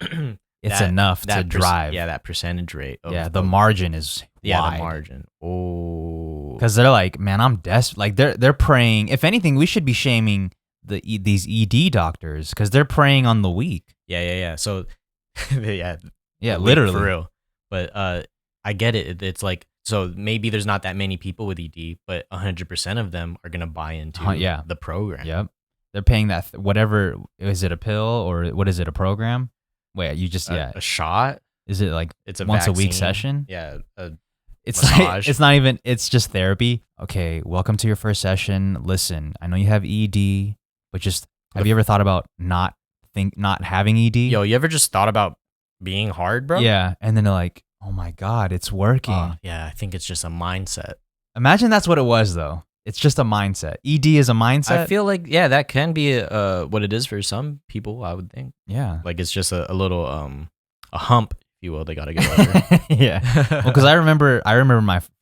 S1: it's enough to drive.
S2: That percentage rate.
S1: The margin is wide.
S2: The margin. Oh,
S1: because they're like, man, I'm desperate. Like they're preying. If anything, we should be shaming these ED doctors because they're preying on the weak.
S2: Yeah. So, yeah,
S1: literally
S2: for real. But I get it. It's like. So maybe there's not that many people with ED, but 100% of them are going to buy into the program.
S1: Yep. They're paying that, whatever, is it a pill or what is it, a program? Wait, you just,
S2: a shot?
S1: Is it like
S2: it's a
S1: once
S2: vaccine.
S1: a week session?
S2: Yeah.
S1: It's like, it's not even, it's just therapy. Okay, welcome to your first session. Listen, I know you have ED, but just, have you ever thought about not having ED?
S2: Yo, you ever just thought about being hard, bro?
S1: Yeah. And then they're like, oh my God, it's working.
S2: Yeah, I think it's just a mindset.
S1: Imagine that's what it was, though. It's just a mindset. ED is a mindset.
S2: I feel like, yeah, that can be what it is for some people, I would think.
S1: Yeah.
S2: Like it's just a little, a hump, if you will, they got to get over.
S1: Yeah. Well, because I remember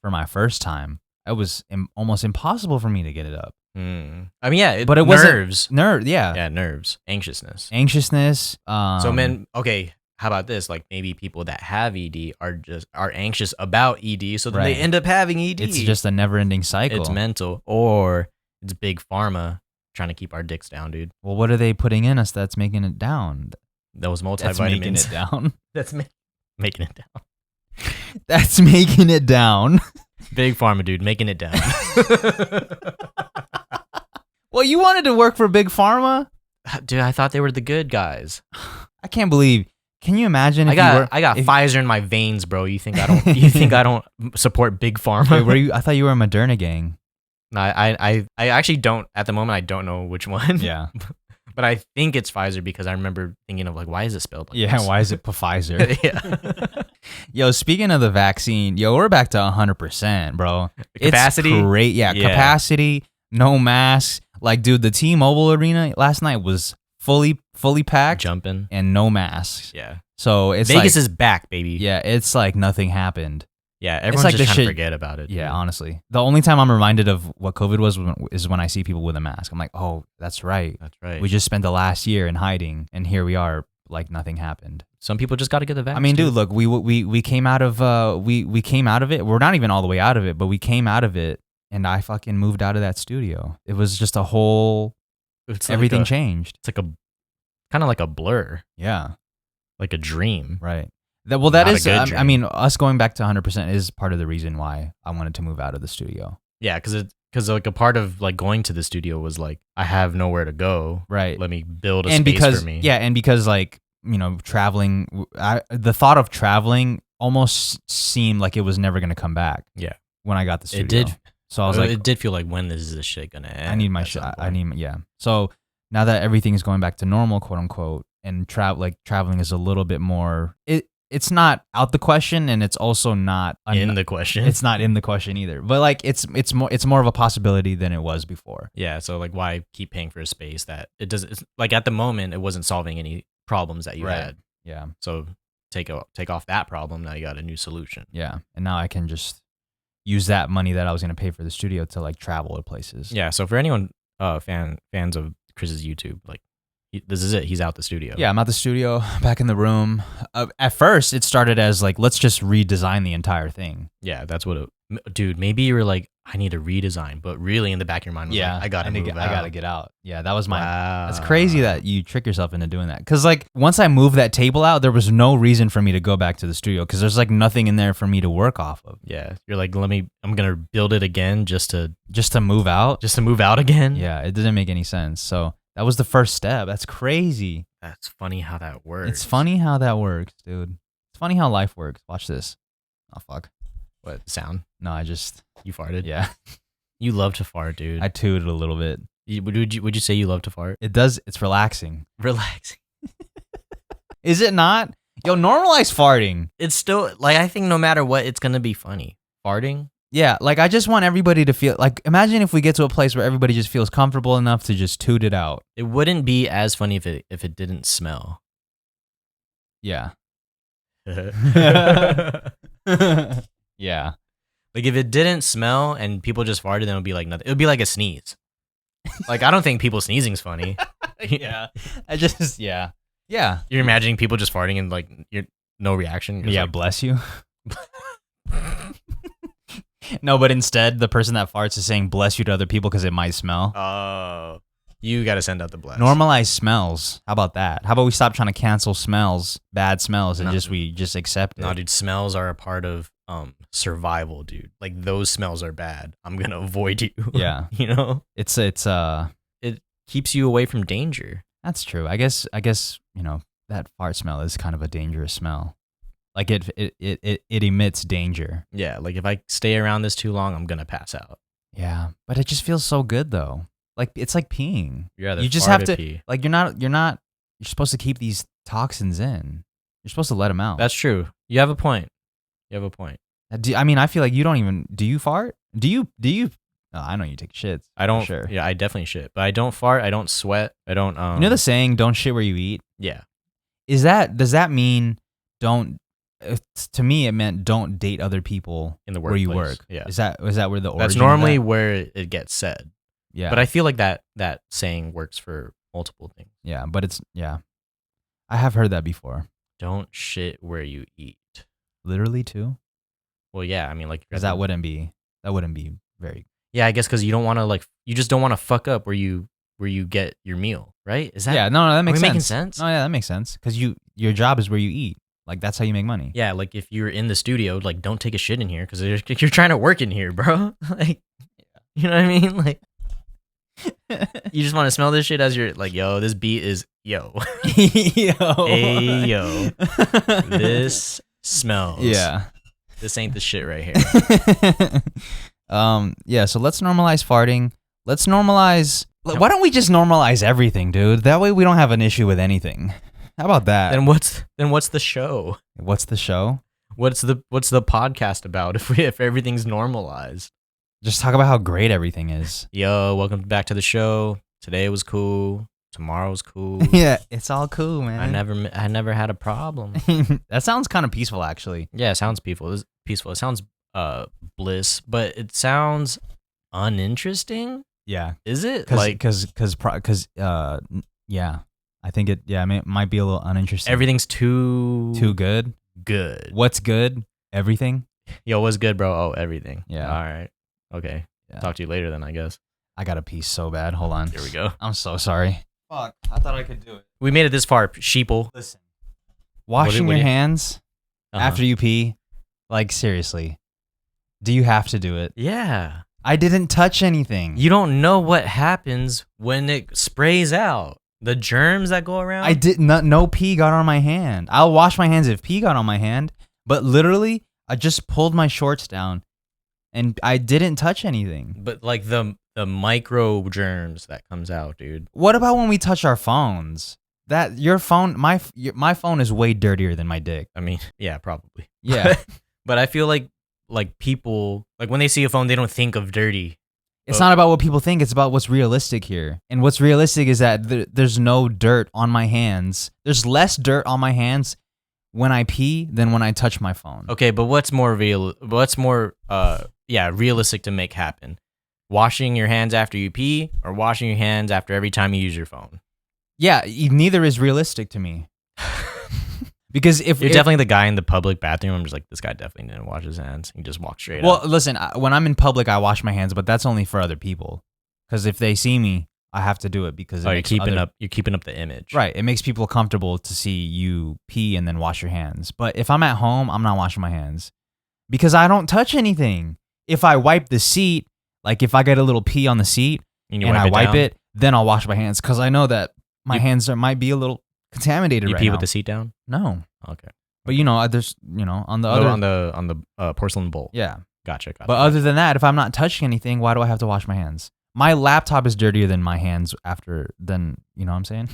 S1: for my first time, it was almost impossible for me to get it up.
S2: I mean, yeah,
S1: but it
S2: nerves.
S1: Yeah,
S2: nerves. Anxiousness.
S1: So,
S2: man, okay. How about this? Like maybe people that have ED are anxious about ED, so then they end up having ED.
S1: It's just a never-ending cycle.
S2: It's mental, or it's big pharma trying to keep our dicks down, dude.
S1: Well, what are they putting in us that's making it down?
S2: Those multivitamins.
S1: That's making it down.
S2: That's making it down.
S1: That's making it down.
S2: Big pharma, dude, making it down.
S1: Well, you wanted to work for Big Pharma?
S2: Dude, I thought they were the good guys.
S1: I can't believe. Can you imagine?
S2: I got Pfizer in my veins, bro. You think I don't? You think I don't support Big Pharma?
S1: Wait, I thought you were a Moderna gang.
S2: No, I actually don't. At the moment, I don't know which one.
S1: Yeah,
S2: but I think it's Pfizer because I remember thinking of like, why is it spelled like this?
S1: Why is it Pfizer?
S2: Yeah.
S1: Yo, speaking of the vaccine, we're back to 100%, bro.
S2: Capacity,
S1: it's great. Yeah, capacity. No masks. Like, dude, the T-Mobile arena last night was fully packed,
S2: jumping,
S1: and no masks.
S2: Yeah.
S1: So it's
S2: Vegas is back, baby.
S1: Yeah, it's like nothing happened.
S2: Yeah, everyone's just trying to forget about it.
S1: Yeah,
S2: dude.
S1: Honestly, the only time I'm reminded of what COVID was is when I see people with a mask. I'm like, oh, that's right.
S2: That's right.
S1: We just spent the last year in hiding, and here we are, like nothing happened.
S2: Some people just got to get the vaccine.
S1: I mean, dude, look, we came out of we came out of it. We're not even all the way out of it, but we came out of it, and I fucking moved out of that studio. It was just a whole. Everything changed.
S2: It's like kind of like a blur.
S1: Yeah.
S2: Like a dream.
S1: Right. That is, I mean, us going back to 100% is part of the reason why I wanted to move out of the studio.
S2: Yeah, because like a part of like going to the studio was like, I have nowhere to go.
S1: Right.
S2: Let me build a space for me.
S1: Yeah, and because like, traveling, the thought of traveling almost seemed like it was never going to come back.
S2: Yeah.
S1: When I got the studio.
S2: It did.
S1: So I was like,
S2: it did feel like, when is this shit going to end?
S1: I need my shit. So now that everything is going back to normal, quote unquote, and traveling is a little bit more, it's not out the question, and it's also not
S2: in the question.
S1: It's not in the question either. But like it's more of a possibility than it was before.
S2: Yeah. So like, why keep paying for a space that it doesn't? Like at the moment, it wasn't solving any problems that you had.
S1: Yeah.
S2: So take off that problem. Now you got a new solution.
S1: Yeah, and now I can just use that money that I was gonna pay for the studio to like travel to places.
S2: Yeah. So for anyone fans of Chris's YouTube, like this is it. He's out the studio.
S1: Yeah, I'm at the studio, back in the room. At first, it started as like, let's just redesign the entire thing.
S2: Yeah, that's what dude, maybe you were like, I need a redesign, but really in the back of your mind was like, I gotta move out.
S1: I gotta get out. Yeah, that was my.
S2: Wow.
S1: That's crazy that you trick yourself into doing that. Because like once I moved that table out, there was no reason for me to go back to the studio because there's like nothing in there for me to work off of.
S2: Yeah, you're like, I'm gonna build it again just to
S1: move out.
S2: Just to move out again.
S1: Yeah, it didn't make any sense. So that was the first step. That's crazy.
S2: That's funny how that works.
S1: It's funny how that works, dude. It's funny how life works. Watch this. Oh fuck.
S2: What sound?
S1: No,
S2: You farted.
S1: yeah.
S2: You love to fart, dude.
S1: I tooted a little bit.
S2: Would you say you love to fart?
S1: It does. It's relaxing.
S2: Relaxing.
S1: Is it not? Yo, normalize farting.
S2: It's still like I think no matter what, it's gonna be funny. Farting.
S1: Yeah, like I just want everybody to feel like. Imagine if we get to a place where everybody just feels comfortable enough to just toot it out.
S2: It wouldn't be as funny if it didn't smell.
S1: Yeah. Yeah.
S2: Like if it didn't smell and people just farted, then it would be like nothing. It would be like a sneeze. Like I don't think people sneezing's funny.
S1: Yeah. Yeah. Yeah.
S2: You're imagining people just farting and like you're no reaction. You're
S1: Yeah.
S2: like,
S1: Bless you. No, but instead, the person that farts is saying "bless you" to other people because it might smell.
S2: Oh, you got to send out the bless.
S1: Normalize smells. How about that? How about we stop trying to cancel smells, bad smells, and we just accept it?
S2: No, dude, smells are a part of survival, dude. Like those smells are bad. I'm gonna avoid you.
S1: Yeah,
S2: you know,
S1: it
S2: keeps you away from danger.
S1: That's true. I guess that fart smell is kind of a dangerous smell. Like it emits danger.
S2: Yeah, like if I stay around this too long, I'm gonna pass out.
S1: Yeah, but it just feels so good though. Like it's like peeing.
S2: Yeah,
S1: you just have to
S2: pee.
S1: Like you're supposed to keep these toxins in. You're supposed to let them out.
S2: That's true. You have a point.
S1: I mean, I feel like you don't even. Do you fart? Do you? Oh, I know you take shits.
S2: I don't.
S1: Sure.
S2: Yeah, I definitely shit, but I don't fart. I don't sweat. I don't.
S1: You know the saying, "Don't shit where you eat."
S2: Yeah.
S1: Does that mean don't? To me, it meant don't date other people
S2: in the workplace.
S1: Where you work.
S2: Yeah.
S1: Is that where the origin?
S2: That's normally where it gets said.
S1: Yeah.
S2: But I feel like that saying works for multiple things.
S1: Yeah, but it's I have heard that before.
S2: Don't shit where you eat.
S1: Literally too.
S2: Well, yeah. I mean, like
S1: because that wouldn't be very.
S2: Yeah, I guess because you don't want to you just don't want to fuck up where you get your meal, right? Is that?
S1: Yeah, no, that makes sense.
S2: Making sense?
S1: No, yeah, that makes sense because your job is where you eat. Like that's how you make money.
S2: Yeah, like if you're in the studio, like don't take a shit in here because you're trying to work in here, bro. Like, you know what I mean? Like, you just want to smell this shit as you're like, yo, this beat is yo,
S1: yo,
S2: hey yo, this smells.
S1: Yeah,
S2: this ain't the shit right here.
S1: Yeah. So let's normalize farting. Let's normalize. Why don't we just normalize everything, dude? That way we don't have an issue with anything. How about that?
S2: Then what's the show?
S1: What's the show?
S2: What's the podcast about if everything's normalized?
S1: Just talk about how great everything is.
S2: Yo, welcome back to the show. Today was cool. Tomorrow's cool.
S1: Yeah, it's all cool, man.
S2: I never had a problem.
S1: That sounds kind of peaceful, actually.
S2: Yeah, it sounds peaceful. It sounds bliss, but it sounds uninteresting.
S1: Yeah.
S2: Is it?
S1: Because yeah. I think it might be a little uninteresting.
S2: Everything's too
S1: good.
S2: Good.
S1: What's good? Everything.
S2: Yo, what's good, bro? Oh, everything.
S1: Yeah.
S2: All right. Okay. Yeah. Talk to you later then, I guess.
S1: I got a piece so bad. Hold on.
S2: Here we go.
S1: I'm so sorry. Fuck. I thought I could do it.
S2: We made it this far, sheeple.
S1: Listen. Washing your hands after you pee. Like, seriously. Do you have to do it?
S2: Yeah.
S1: I didn't touch anything.
S2: You don't know what happens when it sprays out. The germs that go around?
S1: I did not. No pee got on my hand. I'll wash my hands if pee got on my hand. But literally, I just pulled my shorts down, and I didn't touch anything.
S2: But like the micro germs that comes out, dude.
S1: What about when we touch our phones? That your phone, my phone is way dirtier than my dick.
S2: I mean, yeah, probably.
S1: Yeah.
S2: But I feel like people, like when they see a phone, they don't think of dirty.
S1: It's not about what people think. It's about what's realistic here. And what's realistic is that there's no dirt on my hands. There's less dirt on my hands when I pee than when I touch my phone.
S2: Okay, but what's more realistic to make happen? Washing your hands after you pee or washing your hands after every time you use your phone?
S1: Yeah, neither is realistic to me. Because if
S2: you're definitely the guy in the public bathroom, I'm just like, this guy definitely didn't wash his hands. He just walked straight
S1: Well,
S2: out.
S1: listen, when I'm in public, I wash my hands, but that's only for other people. Because if they see me, I have to do it because
S2: you're keeping up the image.
S1: Right. It makes people comfortable to see you pee and then wash your hands. But if I'm at home, I'm not washing my hands because I don't touch anything. If I wipe the seat, like if I get a little pee on the seat and I wipe it, then I'll wash my hands because I know that my hands might be a little contaminated.
S2: You
S1: right
S2: pee
S1: now.
S2: With the seat down?
S1: No.
S2: Okay.
S1: But there's on the other
S2: on the porcelain bowl.
S1: Yeah.
S2: Gotcha.
S1: But other than that, if I'm not touching anything, why do I have to wash my hands? My laptop is dirtier than my hands after. Then you know what I'm saying?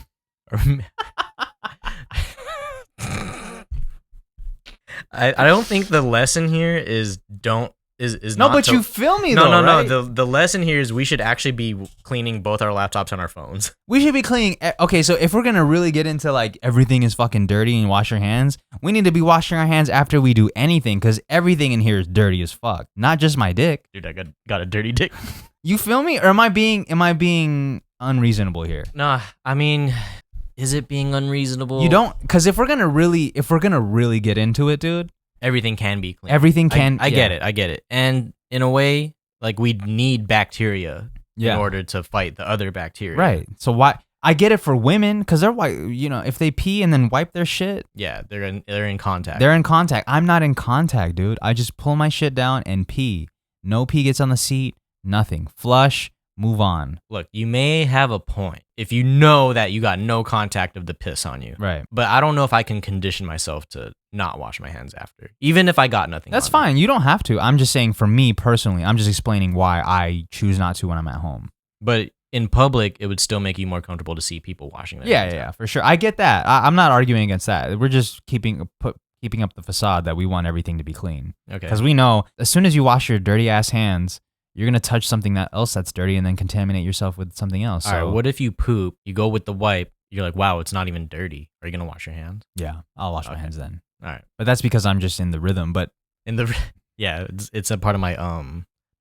S2: I don't think the lesson here is
S1: no, but you feel me though.
S2: No.
S1: Right?
S2: The lesson here is we should actually be cleaning both our laptops and our phones.
S1: We should be cleaning. Okay, so if we're gonna really get into like everything is fucking dirty and wash your hands, we need to be washing our hands after we do anything because everything in here is dirty as fuck. Not just my dick.
S2: Dude, I got a dirty dick.
S1: You feel me? Or am I being unreasonable here?
S2: Nah, I mean, is it being unreasonable?
S1: You don't, because if we're gonna really get into it, dude.
S2: Everything can be clean.
S1: Everything can.
S2: I get it. And in a way, like we need bacteria in order to fight the other bacteria.
S1: Right. So why? I get it for women because they're white. If they pee and then wipe their shit.
S2: Yeah, they're in contact.
S1: They're in contact. I'm not in contact, dude. I just pull my shit down and pee. No pee gets on the seat. Nothing. Flush. Move on.
S2: Look, you may have a point if you know that you got no contact of the piss on you.
S1: Right.
S2: But I don't know if I can condition myself to not wash my hands after, even if I got nothing.
S1: That's fine. You don't have to. I'm just saying for me personally, I'm just explaining why I choose not to when I'm at home.
S2: But in public, it would still make you more comfortable to see people washing their hands.
S1: Yeah, for sure. I get that. I'm not arguing against that. We're just keeping up the facade that we want everything to be clean.
S2: Okay.
S1: Because we know as soon as you wash your dirty ass hands, you're going to touch something else that's dirty and then contaminate yourself with something else.
S2: All right, what if you poop, you go with the wipe, you're like, wow, it's not even dirty. Are you going to wash your hands?
S1: Yeah, I'll wash my hands then.
S2: All right.
S1: But that's because I'm just in the rhythm. But
S2: it's a part of my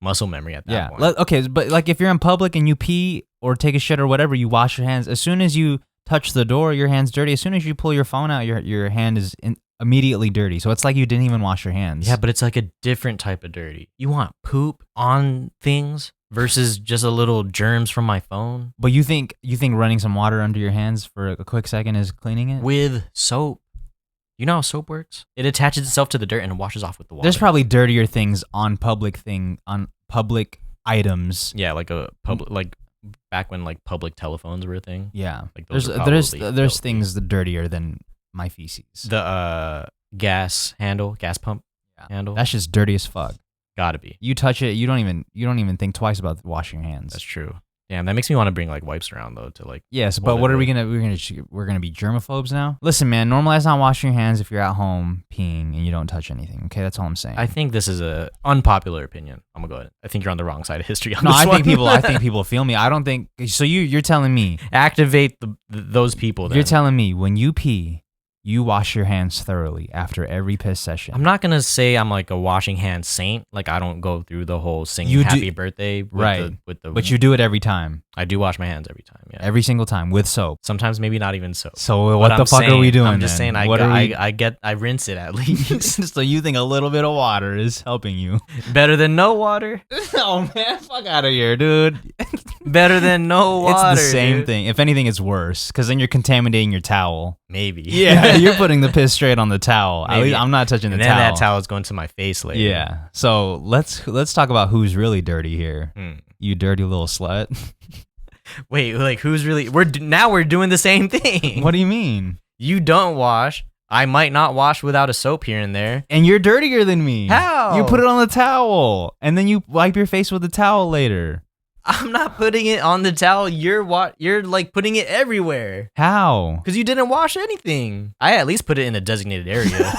S2: muscle memory at that point.
S1: Okay, but like if you're in public and you pee or take a shit or whatever, you wash your hands. As soon as you touch the door, your hand's dirty. As soon as you pull your phone out, your hand is immediately dirty. So it's like you didn't even wash your hands.
S2: Yeah, but it's like a different type of dirty. You want poop on things versus just a little germs from my phone.
S1: But you think running some water under your hands for a quick second is cleaning it?
S2: With soap. You know how soap works? It attaches itself to the dirt and it washes off with the water.
S1: There's probably dirtier things on public items.
S2: Yeah, like a public, like back when like public telephones were a thing.
S1: Yeah,
S2: like
S1: there's things that dirtier than my feces.
S2: The gas pump handle.
S1: That's just dirty as fuck.
S2: Gotta be.
S1: You touch it, you don't even think twice about washing your hands.
S2: That's true. Damn, that makes me want to bring like wipes around though to like.
S1: Yes, but what are we gonna we're gonna be germaphobes now? Listen, man, normalize not washing your hands if you're at home peeing and you don't touch anything. Okay, that's all I'm saying.
S2: I think this is a unpopular opinion. I'm gonna go ahead. I think you're on the wrong side of history.
S1: I think people feel me. I don't think so. You're telling me
S2: activate those people. Then.
S1: You're telling me when you pee, you wash your hands thoroughly after every piss session.
S2: I'm not going to say I'm like a washing hands saint. Like I don't go through the whole singing happy birthday. But you
S1: do it every time.
S2: I do wash my hands every time. Yeah.
S1: Every single time with soap.
S2: Sometimes maybe not even soap.
S1: So what the fuck are we doing?
S2: I'm just saying I rinse it at least.
S1: So you think a little bit of water is helping you?
S2: Better than no water?
S1: Oh man, fuck out of here, dude.
S2: Better than no water.
S1: It's the same thing. If anything, it's worse because then you're contaminating your towel.
S2: Maybe.
S1: Yeah, you're putting the piss straight on the towel. At least I'm not touching the towel.
S2: And then that towel is going to my face later.
S1: Yeah. So let's talk about who's really dirty here. You dirty little slut.
S2: Wait, like who's really? We're doing the same thing.
S1: What do you mean?
S2: You don't wash. I might not wash without a soap here and there.
S1: And you're dirtier than me.
S2: How?
S1: You put it on the towel and then you wipe your face with the towel later.
S2: I'm not putting it on the towel. You're like putting it everywhere.
S1: How?
S2: Because you didn't wash anything. I at least put it in a designated area.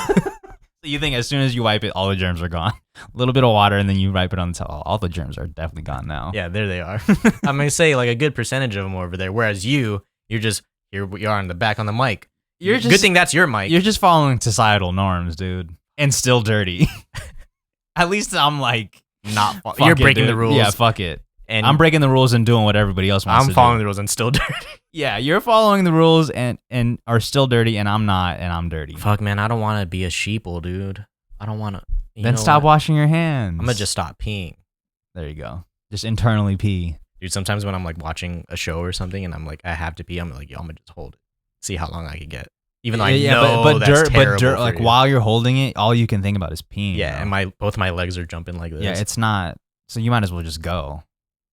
S1: So you think as soon as you wipe it, all the germs are gone? A little bit of water and then you wipe it on the towel. All the germs are definitely gone now.
S2: Yeah, there they are. I'm going to say like a good percentage of them over there. Whereas you're just, here we are in the back on the mic. Good thing that's your mic.
S1: You're just following societal norms, dude, and still dirty. At least I'm like not.
S2: You're breaking the rules.
S1: Yeah, fuck it.
S2: And
S1: I'm breaking the rules and doing what everybody else wants to do.
S2: I'm following the rules and still dirty.
S1: Yeah, you're following the rules and are still dirty, and I'm not, and I'm dirty.
S2: Fuck, man, I don't want to be a sheeple, dude. I don't want to.
S1: Then stop washing your hands.
S2: I'm gonna just stop peeing.
S1: There you go. Just internally pee.
S2: Dude, sometimes when I'm like watching a show or something and I'm like, I have to pee, I'm like, yo, I'm gonna just hold it. See how long I can get. Even though I know
S1: but
S2: that's terrible
S1: dirt,
S2: for
S1: like
S2: you.
S1: while you're holding it, all you can think about is peeing.
S2: Yeah,
S1: bro.
S2: and both my legs are jumping like this.
S1: Yeah, it's not. So you might as well just go.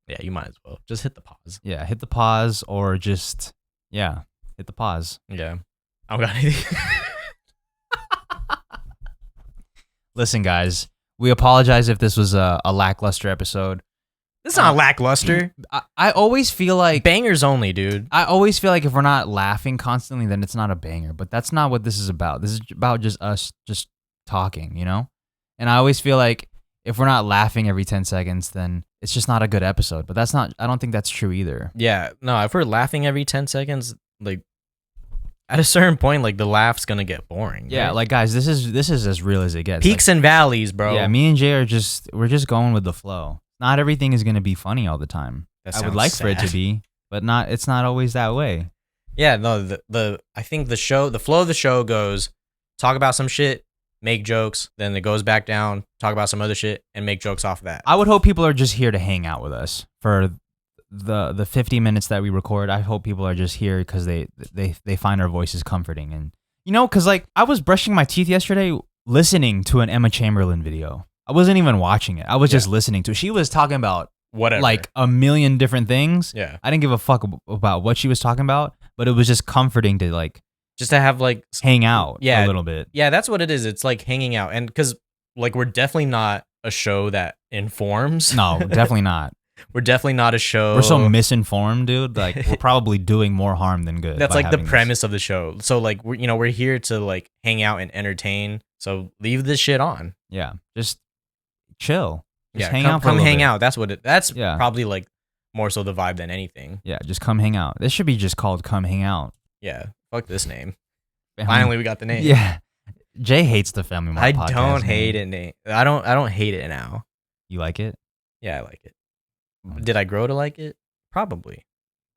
S2: Yeah, you might as well. Just hit the pause.
S1: Yeah, hit the pause or just, hit the pause.
S2: Yeah. I don't got anything.
S1: Listen, guys, we apologize if this was a lackluster episode.
S2: This is not lackluster.
S1: I always feel like
S2: Bangers only, dude.
S1: I always feel like if we're not laughing constantly, then it's not a banger. But that's not what this is about. This is about just us just talking, you know? And I always feel like if we're not laughing every 10 seconds, then it's just not a good episode. But that's not, I don't think that's true either.
S2: Yeah. No, if we're laughing every 10 seconds, like at a certain point, like the laugh's gonna get boring.
S1: Yeah,
S2: right?
S1: like guys, this is as real as it gets.
S2: Peaks and valleys, bro.
S1: Yeah, me and Jay we're just going with the flow. Not everything is gonna be funny all the time. I would like for it to be, but it's not always that way.
S2: Yeah, no, I think the flow of the show goes talk about some shit, make jokes, then it goes back down, talk about some other shit, and make jokes off of that.
S1: I would hope people are just here to hang out with us for the 50 minutes that we record. I hope people are just here because they find our voices comforting. And because like I was brushing my teeth yesterday listening to an Emma Chamberlain video. I wasn't even watching it. I was just listening to it. She was talking about
S2: whatever,
S1: like a million different things.
S2: Yeah,
S1: I didn't give a fuck about what she was talking about, but it was just comforting to like
S2: just to have like
S1: hang out a little bit.
S2: Yeah, that's what it is. It's like hanging out, and because like we're definitely not a show that informs.
S1: No, definitely not.
S2: We're definitely not a show.
S1: We're so misinformed, dude. Like we're probably doing more harm than good.
S2: That's like the premise of the show. So like we're here to like hang out and entertain. So leave this shit on.
S1: Yeah, just chill. Just
S2: hang out. Come hang out. That's what That's probably like more so the vibe than anything.
S1: Yeah, just come hang out. This should be just called "Come Hang Out."
S2: Yeah, fuck this name. Finally, we got the name.
S1: Yeah, Jay hates the Family Mart Podcast.
S2: I don't hate it, Nate. I don't hate it now.
S1: You like it?
S2: Yeah, I like it. Did I grow to like it? Probably.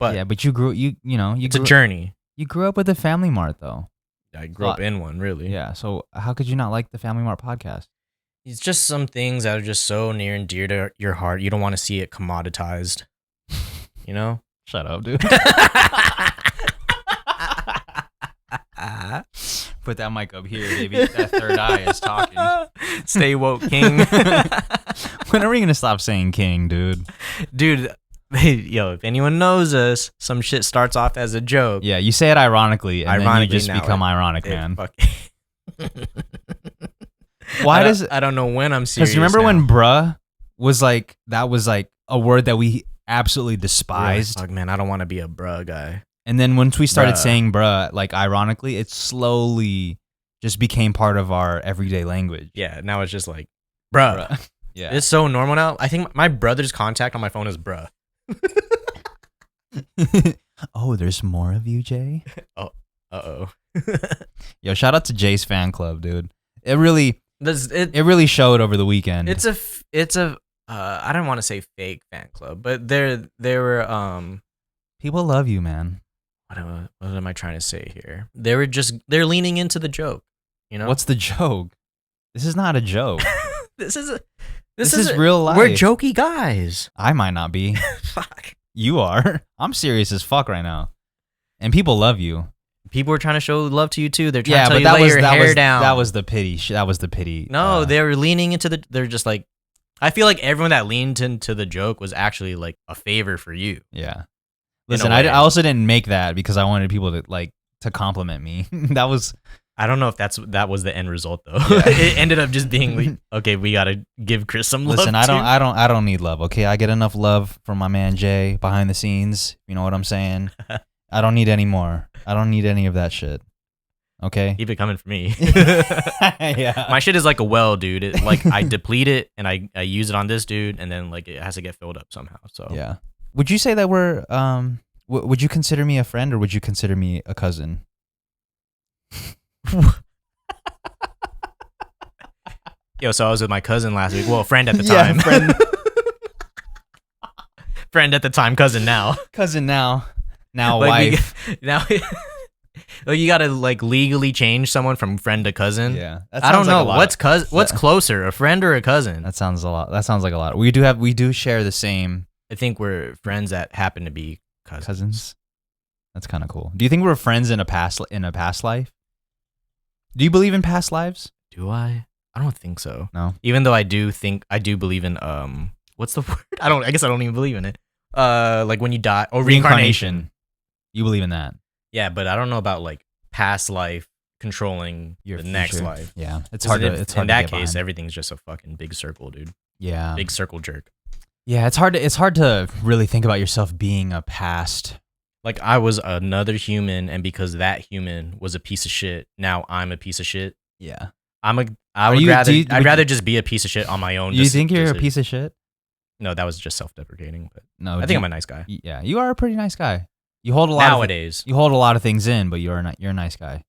S2: But
S1: yeah, but you grew. It's
S2: a journey.
S1: You grew up with the Family Mart, though.
S2: I grew up in one, really.
S1: Yeah. So how could you not like the Family Mart Podcast?
S2: It's just some things that are just so near and dear to your heart. You don't want to see it commoditized. You know?
S1: Shut up, dude. Put that mic up here, baby. That third eye is talking.
S2: Stay woke, king.
S1: When are we gonna stop saying king, dude?
S2: Dude, yo, if anyone knows us, some shit starts off as a joke.
S1: Yeah, you say it ironically, and then you just become ironic, man. Why does
S2: I don't know when I'm serious.
S1: Because remember when bruh was like, that was like a word that we absolutely despised.
S2: Fuck, man, I don't want to be a bruh guy.
S1: And then once we started saying bruh, like ironically, it slowly just became part of our everyday language.
S2: Yeah, now it's just like, bruh.
S1: Yeah.
S2: It's so normal now. I think my brother's contact on my phone is bruh.
S1: Oh, there's more of you, Jay?
S2: Oh, uh-oh.
S1: Yo, shout out to Jay's fan club, dude. It really showed over the weekend.
S2: It's a I don't want to say fake fan club, but they were
S1: people love you, man.
S2: What am I trying to say here? They're leaning into the joke, you know?
S1: What's the joke? This is not a joke.
S2: This is
S1: real life.
S2: We're jokey guys.
S1: I might not be.
S2: Fuck.
S1: You are. I'm serious as fuck right now. And people love you.
S2: People are trying to show love to you too. They're trying to tell you lay your hair down.
S1: That was the pity. That was the pity.
S2: No, they were leaning into they're just like, I feel like everyone that leaned into the joke was actually like a favor for you.
S1: Yeah. Listen, I also didn't make that because I wanted people to compliment me. That was.
S2: I don't know if that was the end result though. Yeah. It ended up just being like, okay, we gotta give Chris some love.
S1: Listen, I don't need love. Okay, I get enough love from my man Jay behind the scenes. You know what I'm saying? I don't need any more. I don't need any of that shit. Okay,
S2: keep it coming for me.
S1: Yeah,
S2: my shit is like a well, dude. Like I deplete it and I use it on this dude, and then like it has to get filled up somehow. So
S1: yeah. Would you say that we're would you consider me a friend or would you consider me a cousin?
S2: Yo, so I was with my cousin last week. Well, friend at the time.
S1: friend.
S2: Friend at the time, cousin now.
S1: Cousin now
S2: Like,
S1: wife.
S2: Now, like you gotta like legally change someone from friend to cousin.
S1: Yeah, that
S2: I don't
S1: sounds like
S2: know
S1: a lot.
S2: what's closer, a friend or a cousin.
S1: That sounds a lot. That sounds like a lot. We do share the same
S2: I think we're friends that happen to be
S1: cousins. That's kind of cool. Do you think we're friends in a past life? Do you believe in past lives?
S2: Do I? I don't think so.
S1: No.
S2: Even though I do believe in what's the word? I guess I don't even believe in it. Like when you die or reincarnation.
S1: You believe in that?
S2: Yeah, but I don't know about like past life controlling
S1: Your
S2: the next
S1: future.
S2: life.
S1: Yeah, it's hard to. It's hard
S2: in
S1: to
S2: that
S1: get
S2: case,
S1: behind.
S2: everything's just a fucking big circle, dude.
S1: Yeah.
S2: Big circle jerk.
S1: Yeah, it's hard to. It's hard to really think about yourself being a past.
S2: Like I was another human, and because that human was a piece of shit, now I'm a piece of shit.
S1: Yeah.
S2: I'd
S1: would
S2: rather just be a piece of shit on my own.
S1: You think you're a piece of shit?
S2: No, that was just self-deprecating. But
S1: No.
S2: I think I'm a nice guy.
S1: Yeah, you are a pretty nice guy. You hold a lot
S2: Nowadays.
S1: You hold a lot of things in, but you're a nice guy.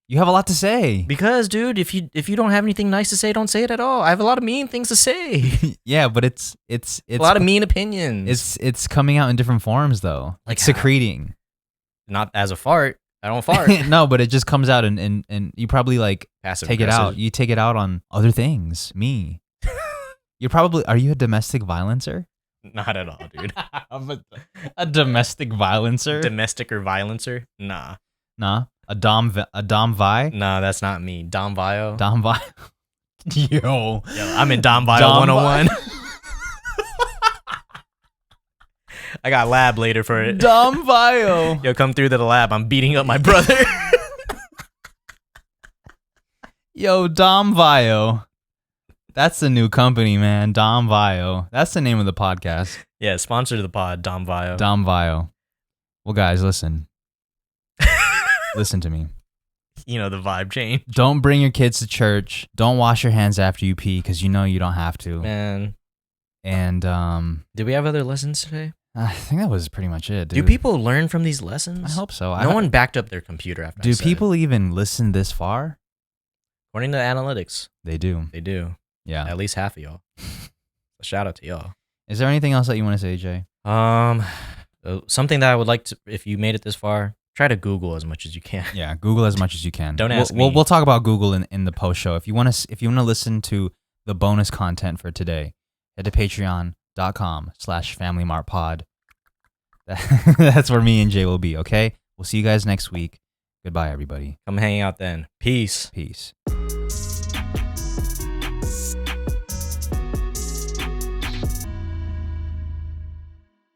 S1: You have a lot to say.
S2: Because, dude, if you don't have anything nice to say, don't say it at all. I have a lot of mean things to say.
S1: Yeah, but it's
S2: A lot of mean opinions.
S1: It's coming out in different forms though.
S2: Like
S1: Like secreting.
S2: Not as a fart. I don't fart.
S1: No, but it just comes out and you probably like
S2: Passive
S1: take it
S2: aggressive.
S1: out. You take it out on other things. Me. Are you a domestic violencer?
S2: Not at all, dude.
S1: I'm a domestic violencer?
S2: Domestic or violencer? Nah.
S1: Nah. A dom vi?
S2: Nah, that's not me. Dom Vio.
S1: Dom vi. Yo.
S2: Yo, I'm in Dom Vio
S1: Dom
S2: 101. I got lab later for it.
S1: Dom Vio.
S2: Yo, come through to the lab. I'm beating up my brother.
S1: Yo, Dom Vio. That's the new company, man. Dom Vio. That's the name of the podcast.
S2: Yeah, sponsor to the pod, Dom Vio.
S1: Dom Vio. Well, guys, listen. Listen to me.
S2: You know, the vibe change.
S1: Don't bring your kids to church. Don't wash your hands after you pee because you know you don't have to.
S2: Man.
S1: And
S2: Did we have other lessons today?
S1: I think that was pretty much it,
S2: Do
S1: dude.
S2: people learn from these lessons?
S1: I hope so.
S2: No one backed up their computer after I
S1: Do
S2: said
S1: people
S2: it.
S1: even listen this far?
S2: According to analytics,
S1: They do.
S2: they do.
S1: Yeah.
S2: At least half of y'all. A shout out to y'all.
S1: Is there anything else that you want to say, Jay?
S2: Something that I would like to, if you made it this far, try to Google as much as you can.
S1: Yeah, Google as much as you can.
S2: Don't ask
S1: We'll
S2: me.
S1: we'll talk about Google in the post show. If you want to listen to the bonus content for today, head to patreon.com/Family Mart Pod. That's where me and Jay will be. Okay, we'll see you guys next week. Goodbye, everybody.
S2: Come hang out then. Peace.
S1: Peace.